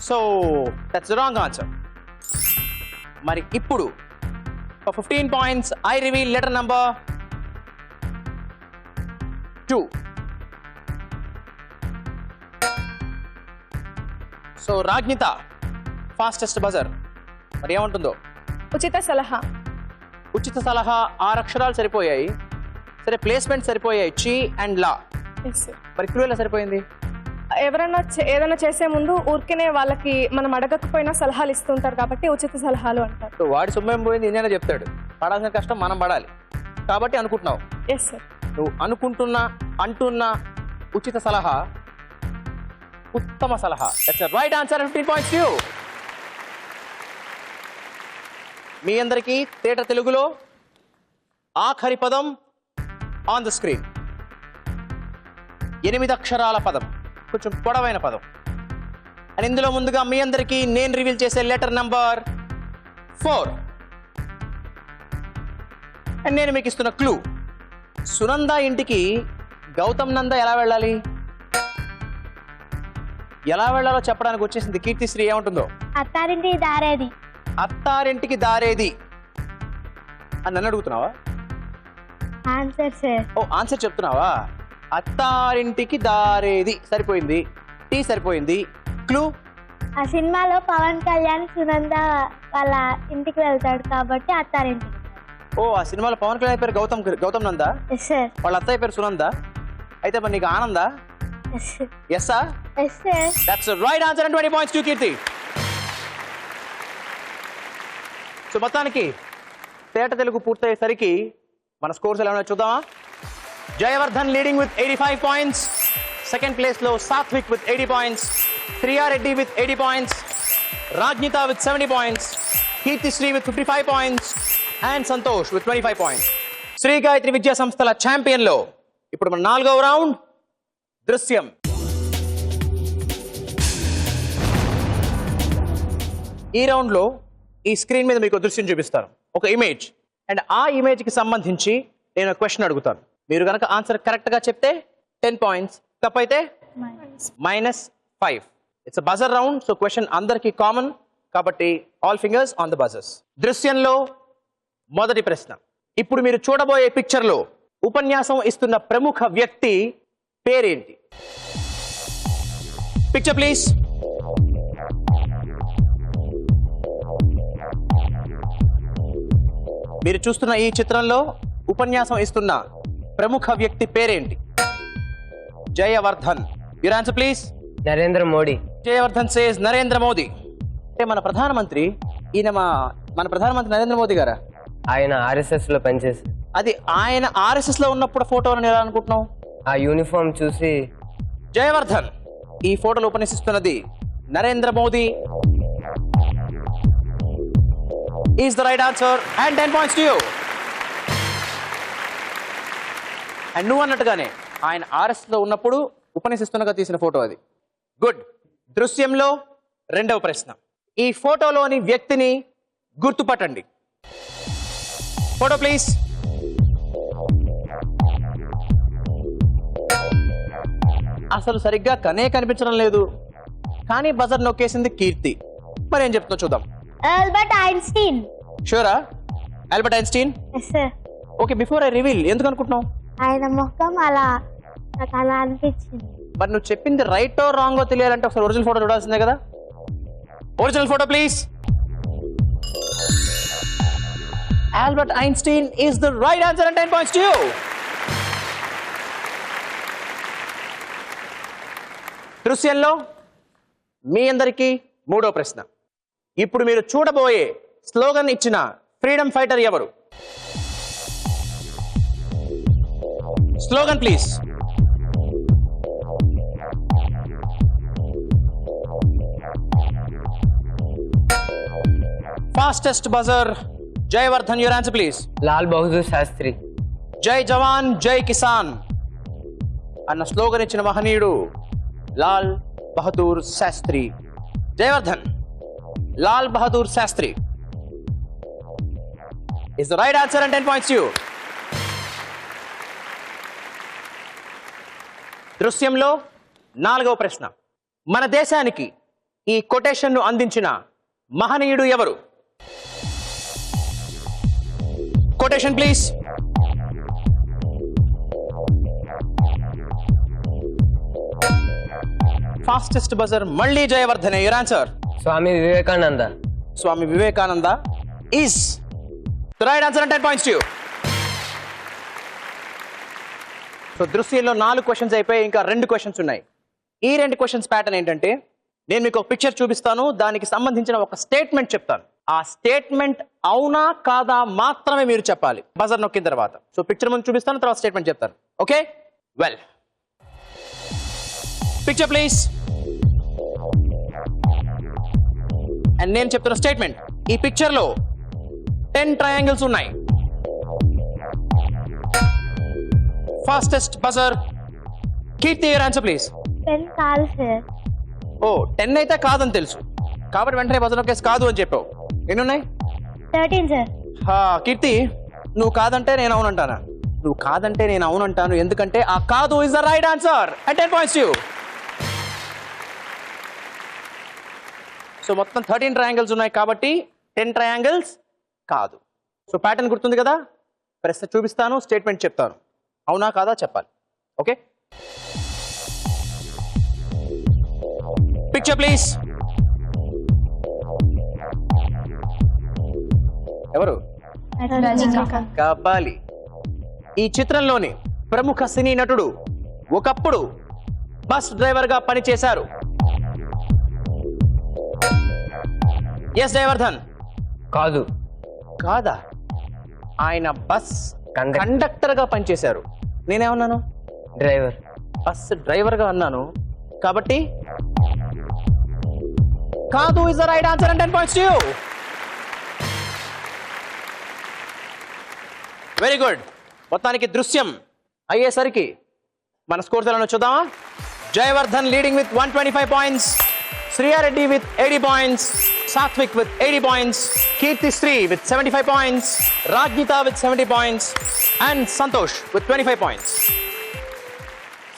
So that's the wrong answer. మరి ఇప్పుడు for 15 points I reveal letter number 2. So Rajnitha fastest buzzer. మరి ఏమంటుందో? ఉచిత సలహా. ఉచిత సలహా 6 అక్షరాలు సరిపోయాయి. సరే ప్లేస్మెంట్ సరిపోయాయి, చీ అండ్ లా. Yes sir. మరి క్లూ ఎలా సరిపోయింది? ఎవరైనా ఏదైనా చేసే ముందు ఊరికేనే వాళ్ళకి మనం అడగకపోయినా సలహాలు ఇస్తుంటారు కాబట్టి ఉచిత సలహాలు అంటారు. సో వాడి సొమ్మేం పోయింది, ఏదైనా చెప్తాడు, పడాల్సిన కష్టం మనం పడాలి కాబట్టి అనుకుంటున్నావు. Yes sir. నువ్వు అనుకుంటున్నా అంటున్న ఉచిత సలహా ఉత్తమ సలహా. That's the right answer. 15 points to you. మీ అందరికీ తేట తెలుగులో ఆఖరి పదం ఆన్ ద స్క్రీన్. 8 అక్షరాల పదం, కొంచెం పొడవైన పదం. అండ్ ఇందులో ముందుగా మీ అందరికీ నేను రివీల్ చేసే లెటర్ నంబర్ 4. అండ్ నేను మీకు ఇస్తున్న క్లూ సునంద ఇంటికి గౌతమ్ నంద ఎలా వెళ్ళాలి, ఎలా వెళ్ళాలో చెప్పడానికి వచ్చేసింది కీర్తిశ్రీ. ఏమంటుందో? అత్తారింటి దారేది. అత్తారింటికి దారేది అని నన్ను అడుగుతున్నావా? Answer sir. ఓ ఆన్సర్ చెప్తున్నావా? అత్తారింటికి దారేది సరిపోయింది. టీ సరిపోయింది. క్లూ ఆ సినిమాలో పవన్ కళ్యాణ్ సునంద వాళ్ళ ఇంటికి వెళ్తాడు కాబట్టి అత్తారింటికి. ఓ, ఆ సినిమాలో పవన్ కళ్యాణ్ పేరు గౌతమ్ నందా, ఎస్ సార్. వాళ్ళ అత్తయ్య పేరు సునంద. అయితే మరి నీకు ఆనందా? ఎస్సా? Yes sir. That's right answer and 20 points to Keerthi. So మొత్తానికి తేట తెలుగు పూర్తయ్యేసరికి మన స్కోర్స్ ఎలా ఉన్నాయో చూద్దామా. Jayavardhan leading with 85 points. Second place లో Satvik with 80 points, Shriya Reddy with 80 points, Rajnitha with 70 points, Keerthisri with 55 points and Santosh with 25 points. Sri Gayatri విద్యా సంస్థల ఛాంపియన్ లో ఇప్పుడు మన 4వ రౌండ్ దృశ్యం. ఈ రౌండ్ లో ఈ స్క్రీన్ మీద మీకు దృశ్యం చూపిస్తాను, ఒక ఇమేజ్. అండ్ ఆ ఇమేజ్ కి సంబంధించి నేను ఒక క్వశ్చన్ అడుగుతాను. మీరు కనుక ఆన్సర్ కరెక్ట్ గా చెప్తే 10 పాయింట్స్, తప్పైతే -5. It's buzzer round. So question అందరికీ కామన్ కాబట్టి all fingers on the buzzers. దృశ్యంలో మొదటి ప్రశ్న. ఇప్పుడు మీరు చూడబోయే పిక్చర్ లో ఉపన్యాసం ఇస్తున్న ప్రముఖ వ్యక్తి పేరేంటి? Picture please. మీరు చూస్తున్న ఈ చిత్రంలో ఉపన్యాసం ఇస్తున్న ప్రముఖ వ్యక్తి పేరేంటి? Jayavardhan. Your answer please. Narendra Modi. Jayavardhan says Narendra Modi. అంటే మన ప్రధానమంత్రి ఈయన మన ప్రధానమంత్రి నరేంద్ర మోదీ గారా? ఆయన ఆర్ఎస్ఎస్ లో పనిచేసి అది ఆయన ఆర్ఎస్ఎస్ లో ఉన్నప్పుడు ఫోటో అని ఎలా అనుకుంటున్నావు? ఆ యూనిఫామ్ చూసి. జయవర్ధన్ ఈ ఫోటోలో ఉపన్యసిస్తున్నది Narendra Modi. Is the right answer and 10 points to you. And నువ్వు అన్నట్టుగానే ఆయన ఆర్ఎస్ లో ఉన్నప్పుడు ఉపన్యసిస్తున్నగా తీసిన ఫోటో అది. గుడ్. దృశ్యంలో రెండవ ప్రశ్న. ఈ ఫోటోలోని వ్యక్తిని గుర్తుపట్టండి. Photo please. అసలు సరిగ్గా కనిపించడం లేదు, కానీ బజర్ నొక్కేసింది కీర్తి. మరి ఏం చెప్తున్నా చూద్దాం. Albert Einstein. షూరా? Albert Einstein. Yes sir. Okay, before I reveal, ఎందుకు అనుకుంటున్నావు? ఆయన ముఖం అలా నాకు అలా అనిపించింది. మరి నువ్వు చెప్పింది రైటో రాంగో తెలియాలంటే ఒకసారి ఒరిజినల్ ఫోటో చూడాల్సిందే కదా. Original photo please. Albert Einstein is the right answer and 10 points to you. దృశ్యంలో మీ అందరికీ మూడో ప్రశ్న. ఇప్పుడు మీరు చూడబోయే స్లోగన్ ఇచ్చిన ఫ్రీడమ్ ఫైటర్ ఎవరు? Slogan please. Fastest buzzer. Jayavardhan, your answer please. Lal Bahadur Shastri. జై జవాన్ జై కిసాన్ అన్న స్లోగన్ ఇచ్చిన మహనీయుడు Lal Bahadur Sastry. Jayavardhan, Lal Bahadur Sastry is the right answer and 10 points to you. దృశ్యంలో నాలుగవ ప్రశ్న. మన దేశానికి ఈ కొటేషన్ ను అందించిన మహనీయుడు ఎవరు? Quotation please. ఫాస్టెస్ట్ బజర్ మళ్ళీ జయవర్ధనే. Your answer. Swami Vivekananda. Swami Vivekananda is the right answer and 10 points to you. So దృశ్యంలో 4 క్వశ్చన్స్ అయిపోయి ఇంకా 2 క్వశ్చన్స్ ఉన్నాయి. ఈ 2 క్వశ్చన్స్ ప్యాటర్న్ ఏంటంటే, నేను మీకు ఒక పిక్చర్ చూపిస్తాను, దానికి సంబంధించిన ఒక స్టేట్మెంట్ చెప్తాను. ఆ స్టేట్మెంట్ అవునా కాదా మాత్రమే మీరు చెప్పాలి బజర్ నొక్కిన తర్వాత. సో పిక్చర్ ముందు చూపిస్తాను, తర్వాత స్టేట్మెంట్ చెప్తాను. Okay, well, picture please. And నేను చెప్తున్న స్టేట్మెంట్, ఈ పిక్చర్ లో 10 ట్రయాంగిల్స్ ఉన్నాయి. Fastest buzzer Keerthi, your answer please. 10 కాదు సార్. ఓ 10 అయితే కాదని తెలుసు కాబట్టి వెంటనే బజర్ నొక్కేసి కాదు అని చెప్పావు. ఎన్ని ఉన్నాయి? 13 సార్. కీర్తి, నువ్వు కాదంటే నేను అవునంటానా? నువ్వు కాదంటే నేను అవునంటాను, ఎందుకంటే ఆ కాదు is the right answer and 10 points you. So మొత్తం 13 ట్రయాంగిల్స్ ఉన్నాయి కాబట్టి 10 ట్రయాంగిల్స్ కాదు. సో ప్యాటర్న్ గుర్తుంది కదా? ప్రశ్న చూపిస్తాను, స్టేట్మెంట్ చెప్తాను, అవునా కాదా చెప్పాలి. Okay, picture please. ఎవరు? రజనీకాంత్. కాపాలి. ఈ చిత్రంలోని ప్రముఖ సినీ నటుడు ఒకప్పుడు బస్ డ్రైవర్ గా పనిచేశారు. ఎస్ జయవర్ధన్. కాదు. కాదా? ఆయన బస్ కండక్టర్. కండక్టర్ గా పనిచేశారు. నేనేమన్నాను? డ్రైవర్. బస్ డ్రైవర్ గా అన్నాను కాబట్టి కాదు is the right answer and 10 points to you. Very good. మొత్తానికి దృశ్యం అయ్యేసరికి మన స్కోర్స్ ఎలా చూద్దామా? Jayavardhan leading with 125 points, Shriya Reddy with 80 points, Satvik with 80 points, Keerthisri with 75 points, Rajnitha with 70 points and Santosh with 25 points.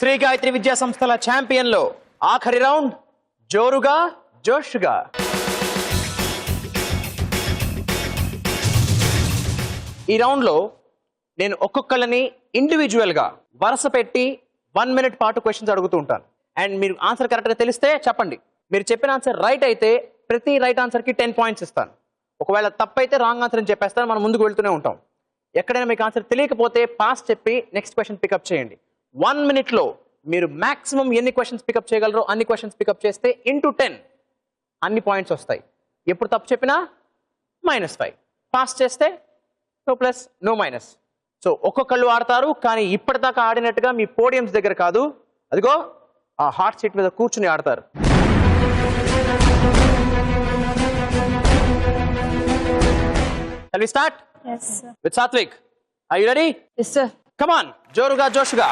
Sri Gayatri విద్యా సంస్థల ఛాంపియన్ లో ఆఖరి రౌండ్ జోరుగా జోష్గా. ఈ రౌండ్ లో నేను ఒక్కొక్కళ్ళని ఇండివిజువల్ గా వరుస పెట్టి 1 minute పాటు క్వశ్చన్స్ అడుగుతూ ఉంటాను. అండ్ మీరు ఆన్సర్ కరెక్ట్ గా తెలిస్తే చెప్పండి. మీరు చెప్పిన ఆన్సర్ రైట్ అయితే ప్రతి రైట్ ఆన్సర్ కి 10 points ఇస్తాను. ఒకవేళ తప్పైతే రాంగ్ ఆన్సర్ అని చెప్పేస్తాను. మనం ముందుకు వెళ్తూనే ఉంటాం. ఎక్కడైనా మీకు ఆన్సర్ తెలియకపోతే పాస్ చెప్పి నెక్స్ట్ క్వశ్చన్ పికప్ చేయండి. 1 minute లో మీరు మాక్సిమం ఎన్ని క్వశ్చన్స్ పికప్ చేయగలరో అన్ని క్వశ్చన్స్ పికప్ చేస్తే ఇంటూ 10 అన్ని పాయింట్స్ వస్తాయి. ఎప్పుడు తప్పు చెప్పినా -5, పాస్ చేస్తే no plus no minus. So ఒక్కొక్కళ్ళు ఆడతారు, కానీ ఇప్పటిదాకా ఆడినట్టుగా మీ పోడియంస్ దగ్గర కాదు, అదిగో ఆ హాట్ సీట్ మీద కూర్చుని ఆడతారు. Shall we start? Yes, sir. With Satvik. Are you ready? Yes sir. Come on, జోరుగా జోష్గా.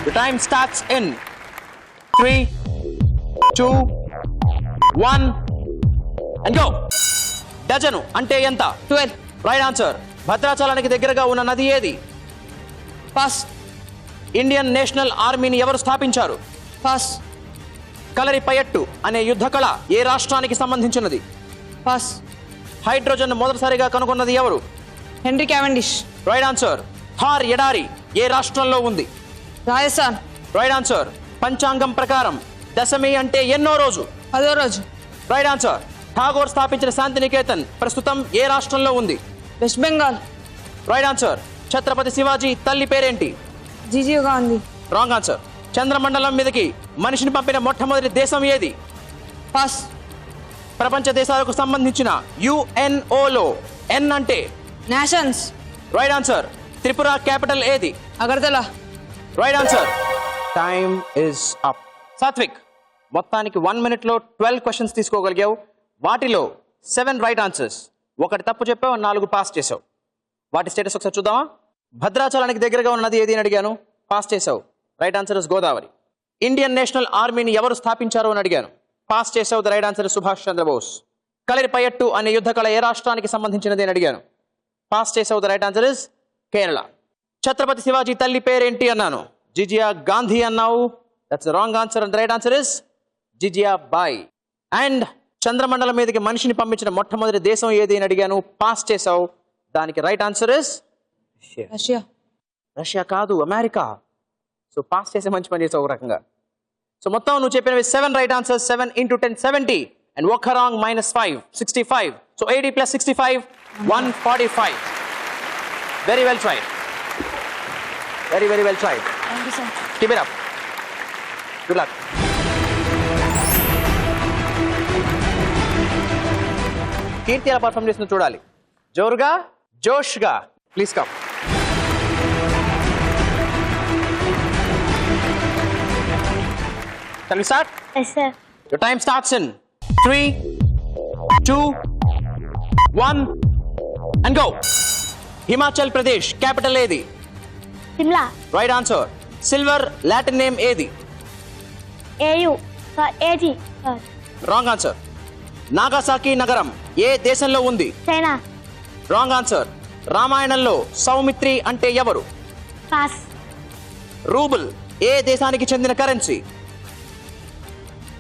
The time starts in 3, 2, 1 and go. Dozen అంటే ఎంత? 12. Right answer. భద్రాచలానికి దగ్గరగా ఉన్న నది ఏది? పాస్. ఇండియన్ నేషనల్ ఆర్మీని ఎవరు స్థాపించారు? పాస్. కలరిపయట్టు అనే యుద్ధ కళ ఏ రాష్ట్రానికి సంబంధించినది? పాస్. హైడ్రోజన్ మొదటిసారిగా కనుగొన్నది ఎవరు? Henry Cavendish. Right answer. Thar ఎడారి ఏ రాష్ట్రంలో ఉంది? రాజస్థాన్. Right answer. పంచాంగం ప్రకారం దశమి అంటే ఎన్నో రోజు? 10వ రోజు. Right answer. ఠాగోర్ స్థాపించిన శాంతినికేతన్ ప్రస్తుతం ఏ రాష్ట్రంలో ఉంది? West Bengal. Right answer. Chhatrapati Shivaji తల్లి పేరేంటి? జీజీవ్ గాంధీ. Wrong answer. చంద్రమండలం మీదకి మనిషిని పంపిన మొట్టమొదటి దేశం ఏది? పాస్. ప్రపంచ దేశాలకు సంబంధించిన UNOలో N అంటే? Nations. Right answer. Tripura capital ఏది? Agartala. Right answer. Time is up. Satvik, మొత్తానికి 1 minute లో 12 క్వశ్చన్స్ తీసుకోగలిగావు. వాటిలో 7 రైట్ ఆన్సర్స్, 1 తప్పు చెప్పావు, 4 పాస్ చేసావు. వాటి స్టేటస్ ఒకసారి చూద్దామా? భద్రాచలానికి దగ్గరగా ఉన్నది ఏది అని అడిగాను, పాస్ చేసావు. Right answer is Godavari. Indian national ఆర్మీని ఎవరు స్థాపించారు అని అడిగాను, పాస్ చేసావు. The right answer is Subhash Chandra Bose. Kalaripayattu అనే యుద్ధ కళ ఏ రాష్ట్రానికి సంబంధించినది అని అడిగాను, పాస్ చేసావు. The right answer is Kerala. Chhatrapati Shivaji తల్లి పేరేంటి అన్నాను, జిజియా గాంధీ అన్నావు. That's wrong answer and right answer is Jijiya Bai. అండ్ చంద్రమండలం మీదకి మనిషిని పంపించిన మొట్టమొదటి దేశం ఏది అని అడిగాను, పాస్ చేసావు. దానికి right answer is Russia. Russia కాదు, అమెరికా. సో పాస్ చేసే మంచి పని చేసావు ఒక రకంగా. సో మొత్తం నువ్వు చెప్పినవి 7 రైట్ ఆన్సర్స్. 7 into 10 70 అండ్ ఒక్క wrong -5 65. So 80 + 65 145. Very well tried. Very very well tried. Keep it up. Good luck. Keerthi ఎలా పర్ఫామ్ చేస్తుందో చూడాలి. జోరుగా జోష్గా. Please come. Can we start? Yes, sir. Your time starts in 3, 2, 1 and go. Himachal Pradesh capital ఏది? Simla. Right answer. Silver Latin name ఏది? AU. AG. Wrong answer. Nagasaki నగరం ఏ దేశంలో ఉంది? China. Wrong answer. రామాయణంలో సౌమిత్రి అంటే ఎవరు? Pass. రూబుల్ ఏ దేశానికి చెందిన కరెన్సీ?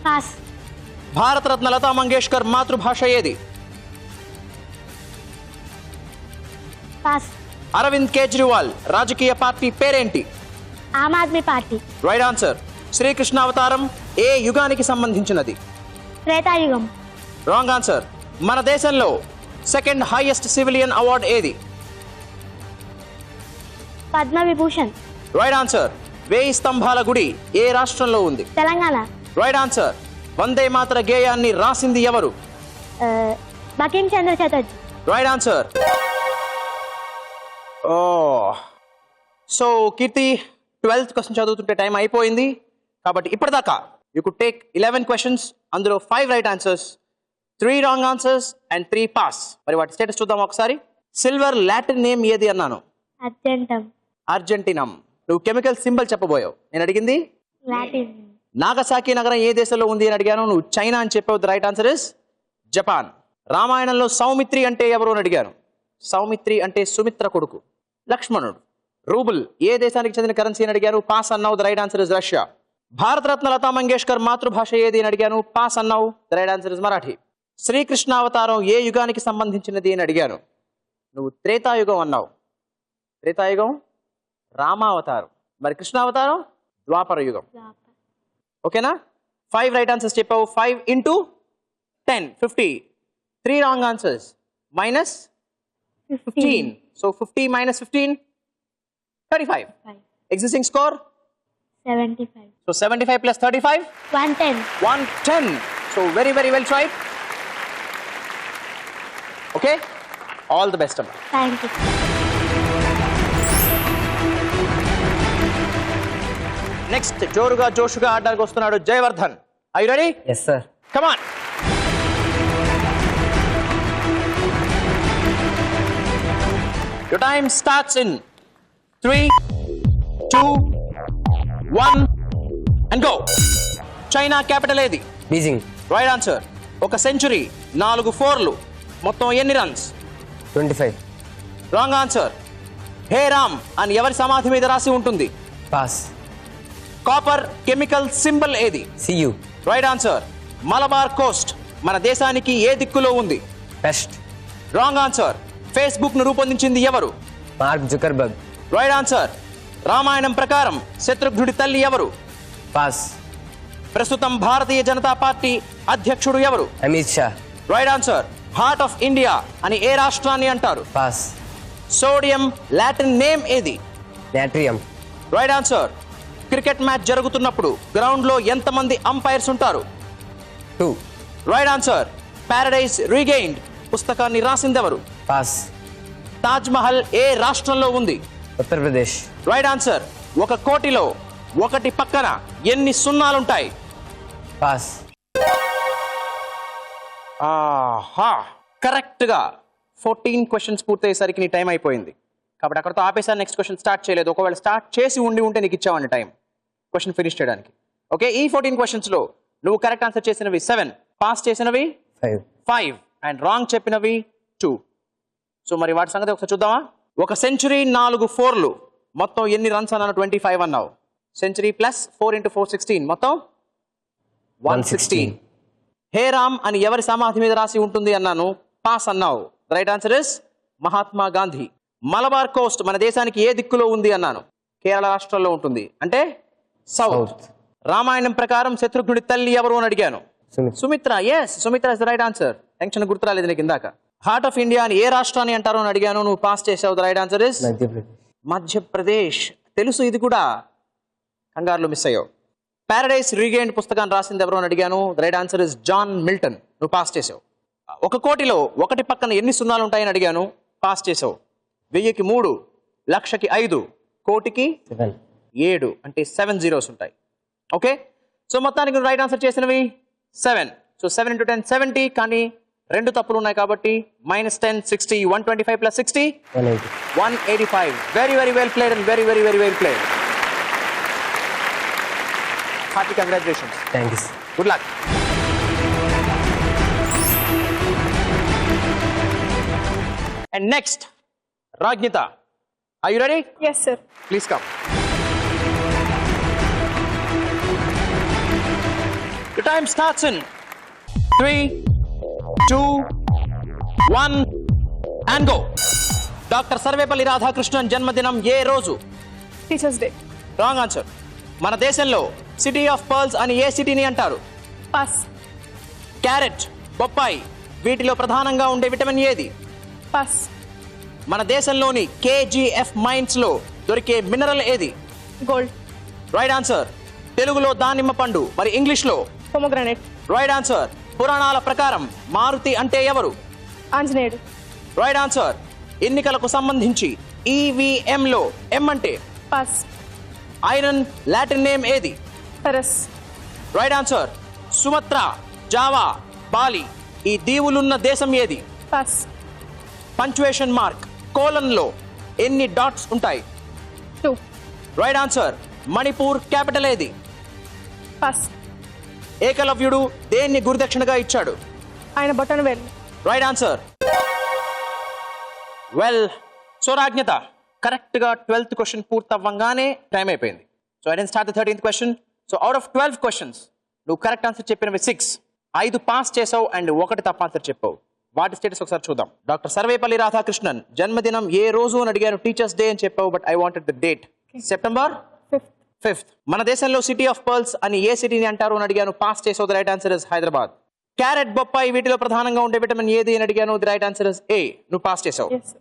Pass. భారతరత్న లతా మంగేష్కర్ మాతృభాష ఏది? పాస్. అరవింద్ కేజ్రీవాల్ రాజకీయ పార్టీ పేరేంటి? Aam Aadmi party. Right answer. Srikrishna అవతారం ఏ యుగానికి సంబంధించినది? త్రేతాయుగం. Wrong answer. మన దేశంలో సెకండ్ హైయెస్ట్ సివిలియన్ అవార్డ్ ఏది? పద్మవిభూషణ్. Right answer. 1000 స్తంభాల గుడి ఏ రాష్ట్రంలో ఉంది? తెలంగాణ. Right answer. వందే మాతర గేయాన్ని రాసింది ఎవరు? Bankim Chandra Chatterjee. Right answer. So Keerthi 12th question చదువుతుంటే టైం అయిపోయింది కాబట్టి ఇప్పటిదాకా యూ కుడ్ టేక్ 11 క్వశ్చన్స్, అందులో 5 right answers, 3 wrong answers and 3 pass. మరి వాటి స్టేటస్ చూద్దాం ఒకసారి. సిల్వర్ లాటిన్ నేమ్ ఏది అన్నాను? అర్జెంటం. అర్జెంటీనం. నువ్వు కెమికల్ సింబల్ చెప్పబోయావు, నేను అడిగింది లాటిన్. నాగసాకి నగరం ఏ దేశంలో ఉంది అని అడిగాను, నువ్వు చైనా అని చెప్పావు. The right answer is Japan. రామాయణంలో సౌమిత్రి అంటే ఎవరు అని అడిగాను. సౌమిత్రి అంటే సుమిత్ర కొడుకు లక్ష్మణుడు. రూబుల్ ఏ దేశానికి చెందిన కరెన్సీ అని అడిగాను, పాస్ అన్నావు. The right answer is Russia. Bharat Ratna Lata Mangeshkar మాతృభాష ఏది అని అడిగాను, పాస్ అన్నావు. The right answer is Marathi. Sri Krishna అవతారం ఏ యుగానికి సంబంధించినది అని అడిగాను, నువ్వు త్రేతాయుగం అన్నావు. త్రేతాయుగం రామావతారం. మరి కృష్ణావతారం ద్వాపర యుగం. ఓకేనా? 5 రైట్ ఆన్సర్స్ చెప్పావు. 5 into 10 50. 3 wrong answers minus 15. So 50 minus 15 35. Existing score 75. so 75 plus 35 110. 110. So very well tried. Okay, all the best. Thank you. Next జోరుగా జోషుగా ఆడడానికి వస్తున్నాడు Jayavardhan. Are you ready? Yes sir. Come on. Your time starts in 3, 2, 1 and go. China capital ఏది? బీజింగ్. Right answer. ఒక సెంచురీ 4 4లు మొత్తం ఎన్ని రన్స్? 25. Wrong answer. హే రామ్ అని ఎవరి సమాధి మీద రాసి ఉంటుంది? పాస్. కాపర్ కెమికల్ సింబల్ ఏది? C U. Right answer. Malabar coast మన దేశానికి ఏ దిక్కులో ఉంది? వెస్ట్. Wrong answer. ఫేస్బుక్ ను రూపొందించింది ఎవరు? Mark Zuckerberg. Right answer. Ramayanam ప్రకారం శత్రుఘ్నుడి తల్లి ఎవరు? పాస్. ప్రస్తుతం భారతీయ జనతా పార్టీ అధ్యక్షుడు ఎవరు? Amit Shah. Right answer. Heart of India అని ఏ రాష్ట్రాన్ని అంటారు? పాస్. సోడియం లాటిన్ నేమ్ ఏది? Natrium. Right answer. Cricket match జరుగుతున్నప్పుడు గ్రౌండ్ లో ఎంతమంది అంపైర్స్ ఉంటారు? 2. Right answer. పారడైజ్ రీగెయిన్డ్ పుస్తకాన్ని రాసిందెవరు? పాస్. తాజ్ మహల్ ఏ రాష్ట్రంలో ఉంది? ఉత్తరప్రదేశ్. Right answer. ఒక కోటిలో ఒకటి పక్కన ఎన్ని సున్నాలుంటాయి? పాస్. ఆహా, కరెక్ట్ గా 14 క్వశ్చన్స్ పూర్తయ్యేసరికి నీ టైం అయిపోయింది కాబట్టి అక్కడతో ఆపేసారి. నెక్స్ట్ క్వశ్చన్ స్టార్ట్ చేయలేదు. ఒకవేళ స్టార్ట్ చేసి ఉంటే నీకు ఇచ్చావండి టైం క్వశ్చన్ ఫినిష్ చేయడానికి. ఓకే, ఈ 14 క్వశ్చన్స్ లో నువ్వు కరెక్ట్ ఆన్సర్ చేసినవి 7, పాస్ చేసినవి 5 అండ్ రాంగ్ చెప్పినవి 2. సో మరి వాటి సంగతి ఒకసారి చూద్దామా. ఒక సెంచురీ 4 4లు మొత్తం ఎన్ని రన్స్ అన్నాను? 25 అన్నావు. సెంచురీ ప్లస్ 4 into 4 16 మొత్తం 116. హే రామ్ అని ఎవరి సమాధి మీద రాసి ఉంటుంది అన్నాను, పాస్ అన్నావు. Right answer is Mahatma Gandhi. Malabar coast మన దేశానికి ఏ దిక్కులో ఉంది అన్నాను, కేరళ రాష్ట్రంలో ఉంటుంది, అంటే సౌత్. రామాయణం ప్రకారం శత్రుఘ్నుడి తల్లి ఎవరు అని అడిగాను, Sumitra. Yes, Sumitra is the right answer. Tension గుర్తురాలేదు నీకు ఇందాక. హార్ట్ ఆఫ్ ఇండియా అని ఏ రాష్ట్రాన్ని అంటారు అని అడిగాను, నువ్వు పాస్ చేసావు. The right answer is Madhya Pradesh. తెలుసు ఇది కూడా, కంగారులో మిస్ అయ్యావు. పారడైస్ రీగెయిన్డ్ పుస్తకాన్ని రాసింది ఎవరు అని అడిగాను. The right answer is John Milton. నువ్వు పాస్ చేసావు. ఒక కోటిలో ఒకటి పక్కన ఎన్ని సున్నాలు ఉంటాయని అడిగాను, పాస్ చేసావు. 1000కి 3, లక్షకి 5, కోటికి 7, అంటే 7 zeros ఉంటాయి. ఓకే, సో మొత్తానికి రైట్ ఆన్సర్ చేసినవి 7. సో 7 into 10 70, కానీ 2 తప్పులు ఉన్నాయి కాబట్టి -10 60, 125 plus 60 185. Very well played and very well played. Hearty congratulations. Thank you. Good luck. And next Rajnitha, are you ready? Yes, sir. Please come. Your time starts in 3, 2, 1 and go. Doctor Sarvepalli Radhakrishnan జన్మదినం ఏ రోజు? Teachers day. Wrong answer. మన దేశంలో సిటీ ఆఫ్ పర్ల్స్ అని ఏ సిటీని అంటారు? పాస్. క్యారెట్, బొప్పాయి వీటిలో ప్రధానంగా ఉండే విటమిన్ ఏది? పాస్. మన దేశంలోని KGF మైన్స్ లో దొరికే మినరల్ ఏది? గోల్డ్. Right answer. తెలుగులో దానిమ్మ పండు, మరి ఇంగ్లీష్ లో? పొమోగ్రానైట్. Right answer. పురాణాల ప్రకారం మారుతి అంటే ఎవరు? ఆంజనేయుడు. Right answer. ఎన్నికలకు సంబంధించి EVM లో M అంటే? పాస్. ఐరన్ లాటిన్ నేమ్ ఏది? Ferrous. Right answer. Sumatra, Java, Bali ఈ దీవులున్న దేశం ఏది? పాస్. పంక్చుయేషన్ మార్క్ కోలన్ లో ఎన్ని డాట్స్ ఉంటాయి? 2. Right answer. మణిపూర్ క్యాపిటల్ ఏది? పాస్. ఏకలవ్యుడు దేన్ని గురుదక్షిణగా ఇచ్చాడు? ఆయన బొటన వేలు. Right answer. వెల్, సోరాజ్ఞత కరెక్ట్ గా 12th క్వశ్చన్ పూర్తవ్వంగానే టైం అయిపోయింది. So I didn't start the 13th question. So out of 12 questions నువ్వు కరెక్ట్ ఆన్సర్ చెప్పినవి 6. 5 పాస్ చేసావు అండ్ 1 తప్ప ఆన్సర్ చెప్పావు. వాటి స్టేటస్ ఒకసారి చూద్దాం. డాక్టర్ సర్వేపల్లి రాధాకృష్ణన్ జన్మదినం ఏ రోజు అని అడిగాను. టీచర్స్ డే అని చెప్పావు, but I wanted the date. September 5th. మన దేశంలో సిటీ ఆఫ్ పర్ల్స్ అని ఏ సిటీని అంటారు అని అడిగాను. పాస్ చేసావు. The right answer is Hyderabad. Carrot, బొప్పాయి వీటిలో ప్రధానంగా ఉండే విటమిన్ ఏది అని అడిగాను. The right answer is A. నువ్వు పాస్ చేసావు. ఎస్.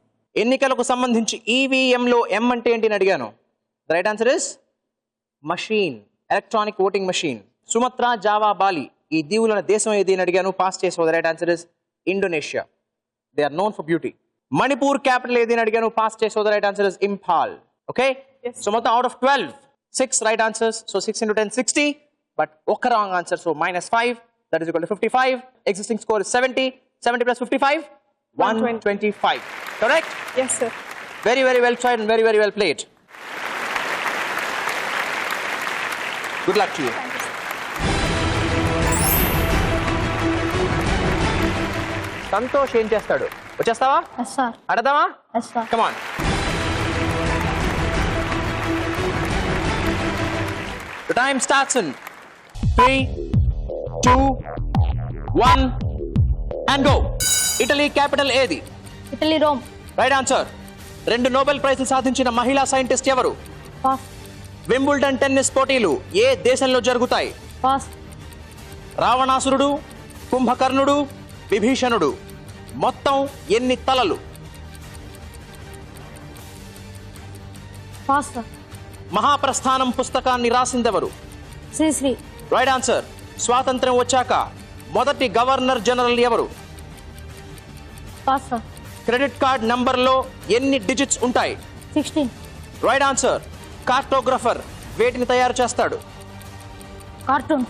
ఎన్నికలకు సంబంధించి EVM లో M అంటే ఏంటి అని అడిగాను. The right answer is machine, electronic voting machine. Sumatra, Java, Bali ఈ దీవుల దేశం ఏది అని అడిగాను. పాస్ చేసావు. The right answer is Indonesia. They are known for beauty. Manipur capital ఏది అని అడిగాను. పాస్ చేసావు. The right answer is Imphal. Okay. Yes. So మొత్తం out of 12 6 right answers. So 6 into 10 60, but ఒక్క wrong answer. So -5, that is equal to 55. Existing score is 70. 70 plus 55 125. Correct? Yes, sir. Very, very well tried and very, very well played. Good luck to you. Santosh ఏం చేస్తాడు? వచ్చేస్తావా? Yes sir. అడదామా? Yes sir. Come on. The time starts in 3, 2, 1 and go. Italy capital ఏది? Italy Rome. Right answer. 2 Nobel ప్రైజ్లు సాధించిన మహిళా సైంటిస్ట్ ఎవరు? పాస్. వింబుల్డన్ టెన్నిస్ పోటీలు ఏ దేశంలో జరుగుతాయి? పాస్. రావణాసురుడు, కుంభకర్ణుడు, విభీషణుడు మొత్తం ఎన్ని తలలు? Pass sir. మహాప్రస్థానం పుస్తకాన్ని రాసిందెవరు? శ్రీశ్రీ. Right answer. స్వాతంత్ర్యం వచ్చాక మొదటి గవర్నర్ జనరల్ ఎవరు? Pass sir. క్రెడిట్ కార్డ్ నంబర్లో ఎన్ని డిజిట్స్ ఉంటాయి? 16. Right answer. కార్టోగ్రఫర్ వేటిని తయారు చేస్తాడు? కార్టూన్.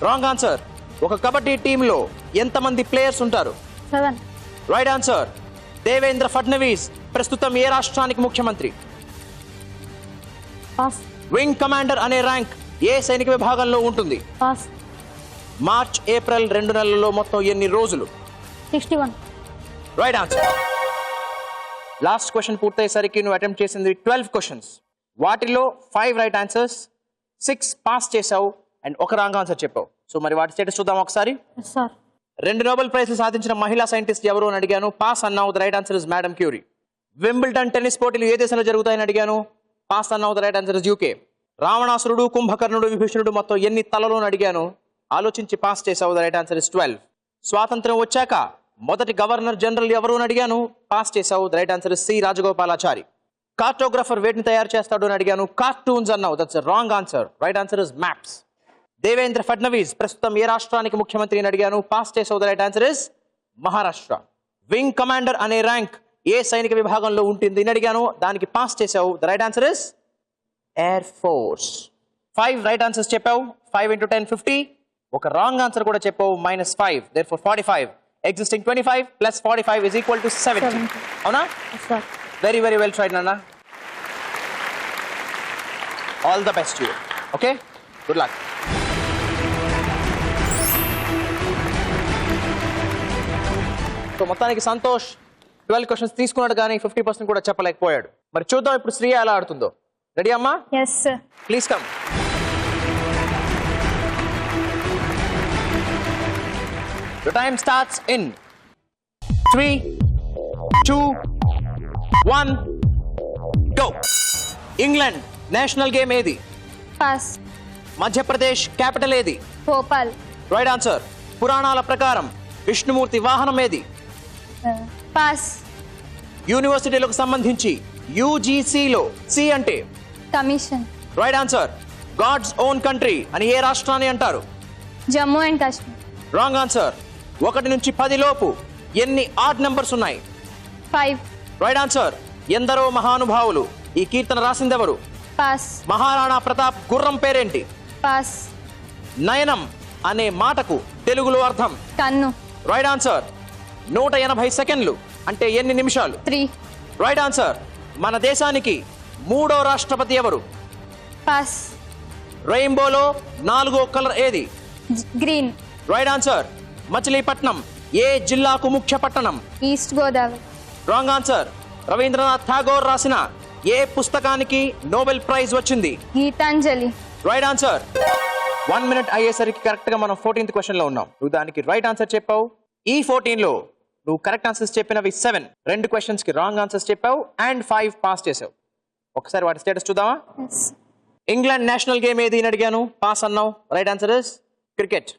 Wrong answer. ఒక కబడ్డీ టీంలో ఎంతమంది ప్లేయర్స్ ఉంటారు? 7. Right answer. దేవేంద్ర ఫడ్నవీస్ ప్రస్తుతం ఏ రాష్ట్రానికి ముఖ్యమంత్రి? పాస్. వింగ్ కమాండర్ అనే ర్యాంక్ ఏ సైనిక విభాగంలో ఉంటుంది? పాస్. మార్చ్, ఏప్రిల్ 2 నెలల్లో మొత్తం ఎన్ని రోజులు? 61. Right answer. లాస్ట్ క్వశ్చన్ పూర్తయ్యేసరికి నువ్వు అటెంప్ట్ చేసింది 12 క్వశ్చన్స్. వాటిలో 5 రైట్ ఆన్సర్స్, 6 పాస్ చేసావు అండ్ 1 రాంగ్ ఆన్సర్ చెప్పావు. సో మరి వాటి స్టేటస్ చూద్దాం ఒకసారి. Yes sir. 2 నోబెల్ ప్రైజ్లు సాధించిన మహిళా సైంటిస్ట్ ఎవరు అని అడిగాను. పాస్ అన్నావు. The right answer is madam Curie. Wimbledon tennis పోటీలు ఏ దేశంలో జరుగుతాయని అడిగాను. పాస్ అన్నావు. The right answer is UK. రావణాసురుడు, కుంభకర్ణుడు, విభీషణుడు మొత్తం ఎన్ని తలలు అని అడిగాను. ఆలోచించి పాస్ చేసావు. The right answer is 12. స్వాతంత్రం వచ్చాక మొదటి గవర్నర్ జనరల్ ఎవరు అని అడిగాను. పాస్ చేసావు. The right answer is C. Rajagopalachari. Cartographer వేటిని తయారు చేస్తాడు అని అడిగాను. కార్టూన్స్ అన్నావు. That's wrong answer. Right answer is maps. Devendra Fadnavis ప్రస్తుతం ఏ రాష్ట్రానికి ముఖ్యమంత్రి అని అడిగాను. పాస్ చేసావు. The right answer is Maharashtra. Wing commander అనే ర్యాంక్ ఏ సైనిక విభాగంలో ఉంటుంది అని అడిగాను. దానికి పాస్ చేసావు. The right answer is air force. 5 right answers చెప్పావు. 5 into 10 50. ఒక రాంగ్ ఆన్సర్ కూడా చెప్పావు. -5. therefore 45. Existing 25 plus 45 is equal to 70. అవునా? Yes sir. Very, very well tried, Nana. All the best to you. Okay? Good luck. So మొత్తానికి సంతోష్ 12 క్వశ్చన్స్ తీసుకున్నాడు కానీ 50% కూడా చెప్పలేకపోయాడు. మరి చూద్దాం ఇప్పుడు శ్రీ ఎలా ఆడుతుందో. రెడీ అమ్మా? Yes sir. Please come. The time starts in 3, 2, 1 go. England national game ఏది? పాస్. మధ్యప్రదేశ్ క్యాపిటల్ ఏది? భోపాల్. Right answer. పురాణాల ప్రకారం విష్ణుమూర్తి వాహనం ఏది? పాస్. యూనివర్సిటీలకు సంబంధించి యూజీసీలో సి అంటే? Commission. Right answer. God's own country అని ఏ రాష్ట్రాన్ని అంటారు? Jammu and Kashmir. Wrong answer. 1 నుంచి 10 లోపు ఎన్ని ఆడ్ నంబర్స్ ఉన్నాయి? 5. Right answer. ఎందరో మహానుభావులు ఈ కీర్తన రాసిందెవరు? పాస్. మహారాణా ప్రతాప్ గుర్రం పేరేంటి? పాస్. నయనం అనే మాటకు తెలుగులో అర్థం? కన్ను. Right answer. 180 సెకండ్లు అంటే ఎన్ని నిమిషాలు? 3. Right answer. మన దేశానికి 3వ రాష్ట్రపతి ఎవరు? పాస్. రెయిన్బోలో 4వ కలర్ ఏది? గ్రీన్. Right answer. మచిలీపట్నం ఏ జిల్లాకు ముఖ్య పట్టణం? East Godavari. Wrong answer. Rabindranath Tagore రాసిన ఏ పుస్తకానికి నోబెల్ ప్రైజ్ వచ్చింది? గీతాంజలి. Right answer. 1 మినిట్ అయ్యేసరికి కరెక్ట్ గా మనం 14th క్వశ్చన్ లో ఉన్నాం. నువ్వు దానికి రైట్ ఆన్సర్ చెప్పావు. ఈ 14 లో నువ్వు కరెక్ట్ ఆన్సర్స్ చెప్పినవి 7. 2 క్వశ్చన్స్ కి రాంగ్ ఆన్సర్స్ చెప్పావు అండ్ 5 పాస్ చేసావు. ఒకసారి వాటి స్టేటస్ చూద్దామా? ఇంగ్లాండ్ నేషనల్ గేమ్ ఏది అని అడిగాను, పాస్ అన్నావు. Right answer is cricket.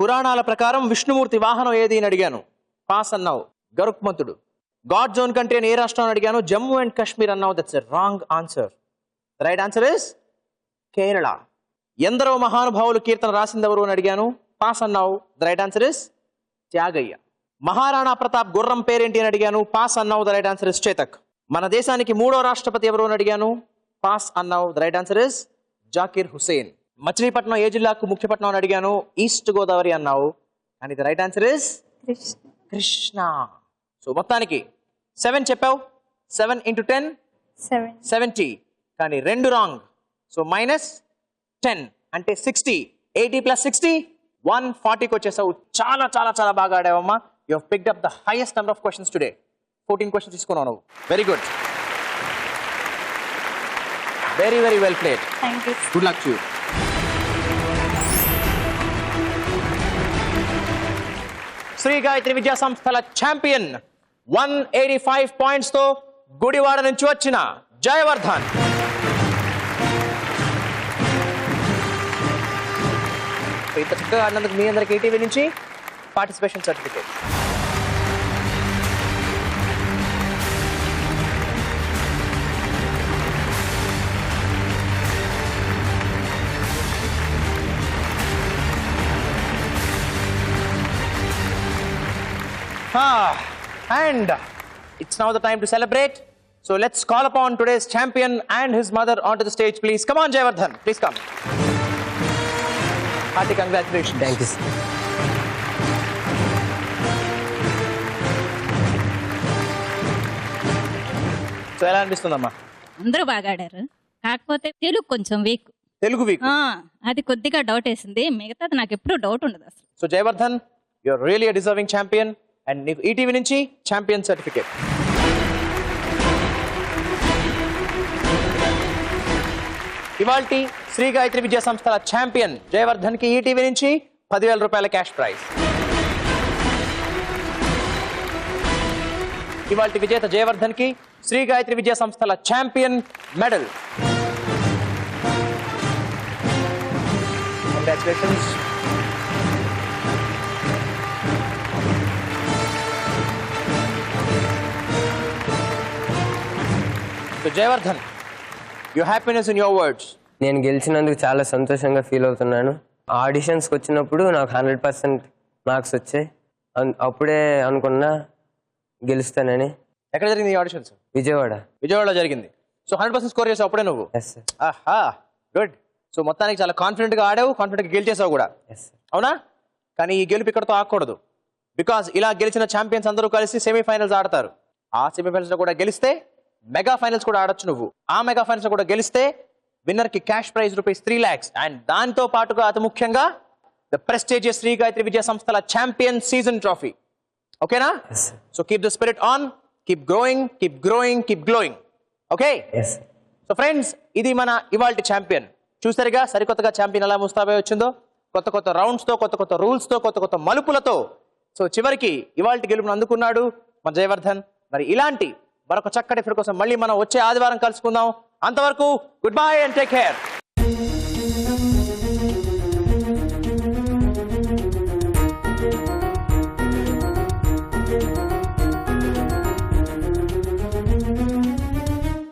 పురాణాల ప్రకారం విష్ణుమూర్తి వాహనం ఏది అని అడిగాను, పాస్ అన్నావు. గరుక్మంతుడు. గాడ్ జోన్ కంట్రీ అని ఏ రాష్ట్రం అని అడిగాను, జమ్మూ అండ్ కాశ్మీర్ అన్నావు. That's wrong answer. Right answer is Kerala. ఎందరో మహానుభావులు కీర్తన రాసిందెవరు అని అడిగాను, పాస్ అన్నావు. The right answer is Tyagayya. Maharana Pratap గుర్రం పేరేంటి అని అడిగాను, పాస్ అన్నావు. The right answer is Chetak. మన దేశానికి 3వ రాష్ట్రపతి ఎవరు అని అడిగాను, పాస్ అన్నావు. The right answer is Zakir Hussain. Machilipatnam ఏ జిల్లాకు ముఖ్య పట్టణం అని అడిగాను, ఈస్ట్ గోదావరి అన్నావు. And the right answer is Krishna. So మొత్తానికి 7 చెప్పావు. 7 into 10 70. కానీ 2 రాంగ్. సో -10 అంటే 60. 80 + 60 140కి వచ్చేసావు. చాలా చాలా చాలా బాగా ఆడావమ్మా. You have picked up the highest number of questions today. 14 questions తీసుకున్నావు నువ్వు. Very good. Very very well played. Thank you. Good luck to you. Sri Gayatri విద్యా సంస్థల ఛాంపియన్ 185 పాయింట్స్ తో గుడివాడ నుంచి వచ్చిన జయవర్ధన్. ఇంత చక్కగా ఆడినందుకు మీ అందరికి ఈటీవీ నుంచి participation certificate. And it's now the time to celebrate. So let's call upon today's champion and his mother onto the stage, please. Come on, Jayavardhan. Please come. Hearty congratulations. Thank you sir. So ఎలా అనిపిస్తుందమ్మా? అందరూ బాగా ఆడారు, కాకపోతే తెలుగు కొంచెం వీక్. తెలుగు వీక్. అది కొద్దిగా డౌట్ వేసింది, మిగతాది నాకు ఎప్పుడు డౌట్ ఉండదు అసలు. So Jayavardhan, you're really a deserving champion. And నీకు ఈటీవీ నుంచి ఛాంపియన్ సర్టిఫికేట్. ఇవాల్టి శ్రీ గాయత్రి విద్యా సంస్థల ఛాంపియన్ జయవర్ధన్ కి ఈటీవీ నుంచి 10,000 రూపాయల క్యాష్ ప్రైజ్. ఇవాల్టి విజేత జయవర్ధన్ కి శ్రీ గాయత్రి విద్యా సంస్థల champion medal. Congratulations. So Jayavardhan, your happiness in your words. నేను గెలిచినందుకు చాలా సంతోషంగా ఫీల్ అవుతున్నాను. ఆడిషన్స్కి వచ్చినప్పుడు నాకు 100% మార్క్స్ వచ్చాయి. అప్పుడే అనుకున్నా గెలుస్తానని. ఎక్కడ జరిగింది ఈ ఆడిషన్స్? విజయవాడలో జరిగింది. సో 100% స్కోర్ చేసావు అప్పుడే నువ్వు? Yes sir. ఆహా, గుడ్. సో మొత్తానికి చాలా కాన్ఫిడెంట్ గా ఆడావు, కాన్ఫిడెంట్ గా గెలిచేసావు కూడా. Yes sir. అవునా? కానీ ఈ గెలుపు ఇక్కడతో ఆగకూడదు. బికాజ్ ఇలా గెలిచిన ఛాంపియన్స్ అందరూ కలిసి సెమీఫైనల్స్ ఆడతారు. ఆ సెమీఫైనల్స్ లో కూడా గెలిస్తే మెగా ఫైనల్స్ కూడా ఆడొచ్చు నువ్వు. ఆ మెగా ఫైనల్స్ కూడా గెలిస్తే విన్నర్ కి క్యాష్ ప్రైజ్ ₹3 lakhs. అండ్ దాంతో పాటుగా అతి ముఖ్యంగా ద ప్రెస్టీజియస్ శ్రీ గాయత్రి విద్యా సంస్థల ఛాంపియన్ సీజన్ ట్రోఫీ. ఓకేనా? So keep the spirit on, keep growing, keep growing, keep glowing. Okay? Yes. So friends, ఇది మన ఇవాల్టి ఛాంపియన్. చూసారుగా సరికొత్తగా ఛాంపియన్ ఎలా ముస్తాబై వచ్చిందో, కొత్త కొత్త రౌండ్స్ తో, కొత్త కొత్త రూల్స్ తో, కొత్త కొత్త మలుపులతో. సో చివరికి ఇవాల్టి గెలుపును అందుకున్నాడు మన జయవర్ధన్. మరి ఇలాంటి మరొక చక్కటి ఎపిసోడ్ కోసం మళ్ళీ మనం వచ్చే ఆదివారం కలుసుకుందాం. అంతవరకు good bye and take care.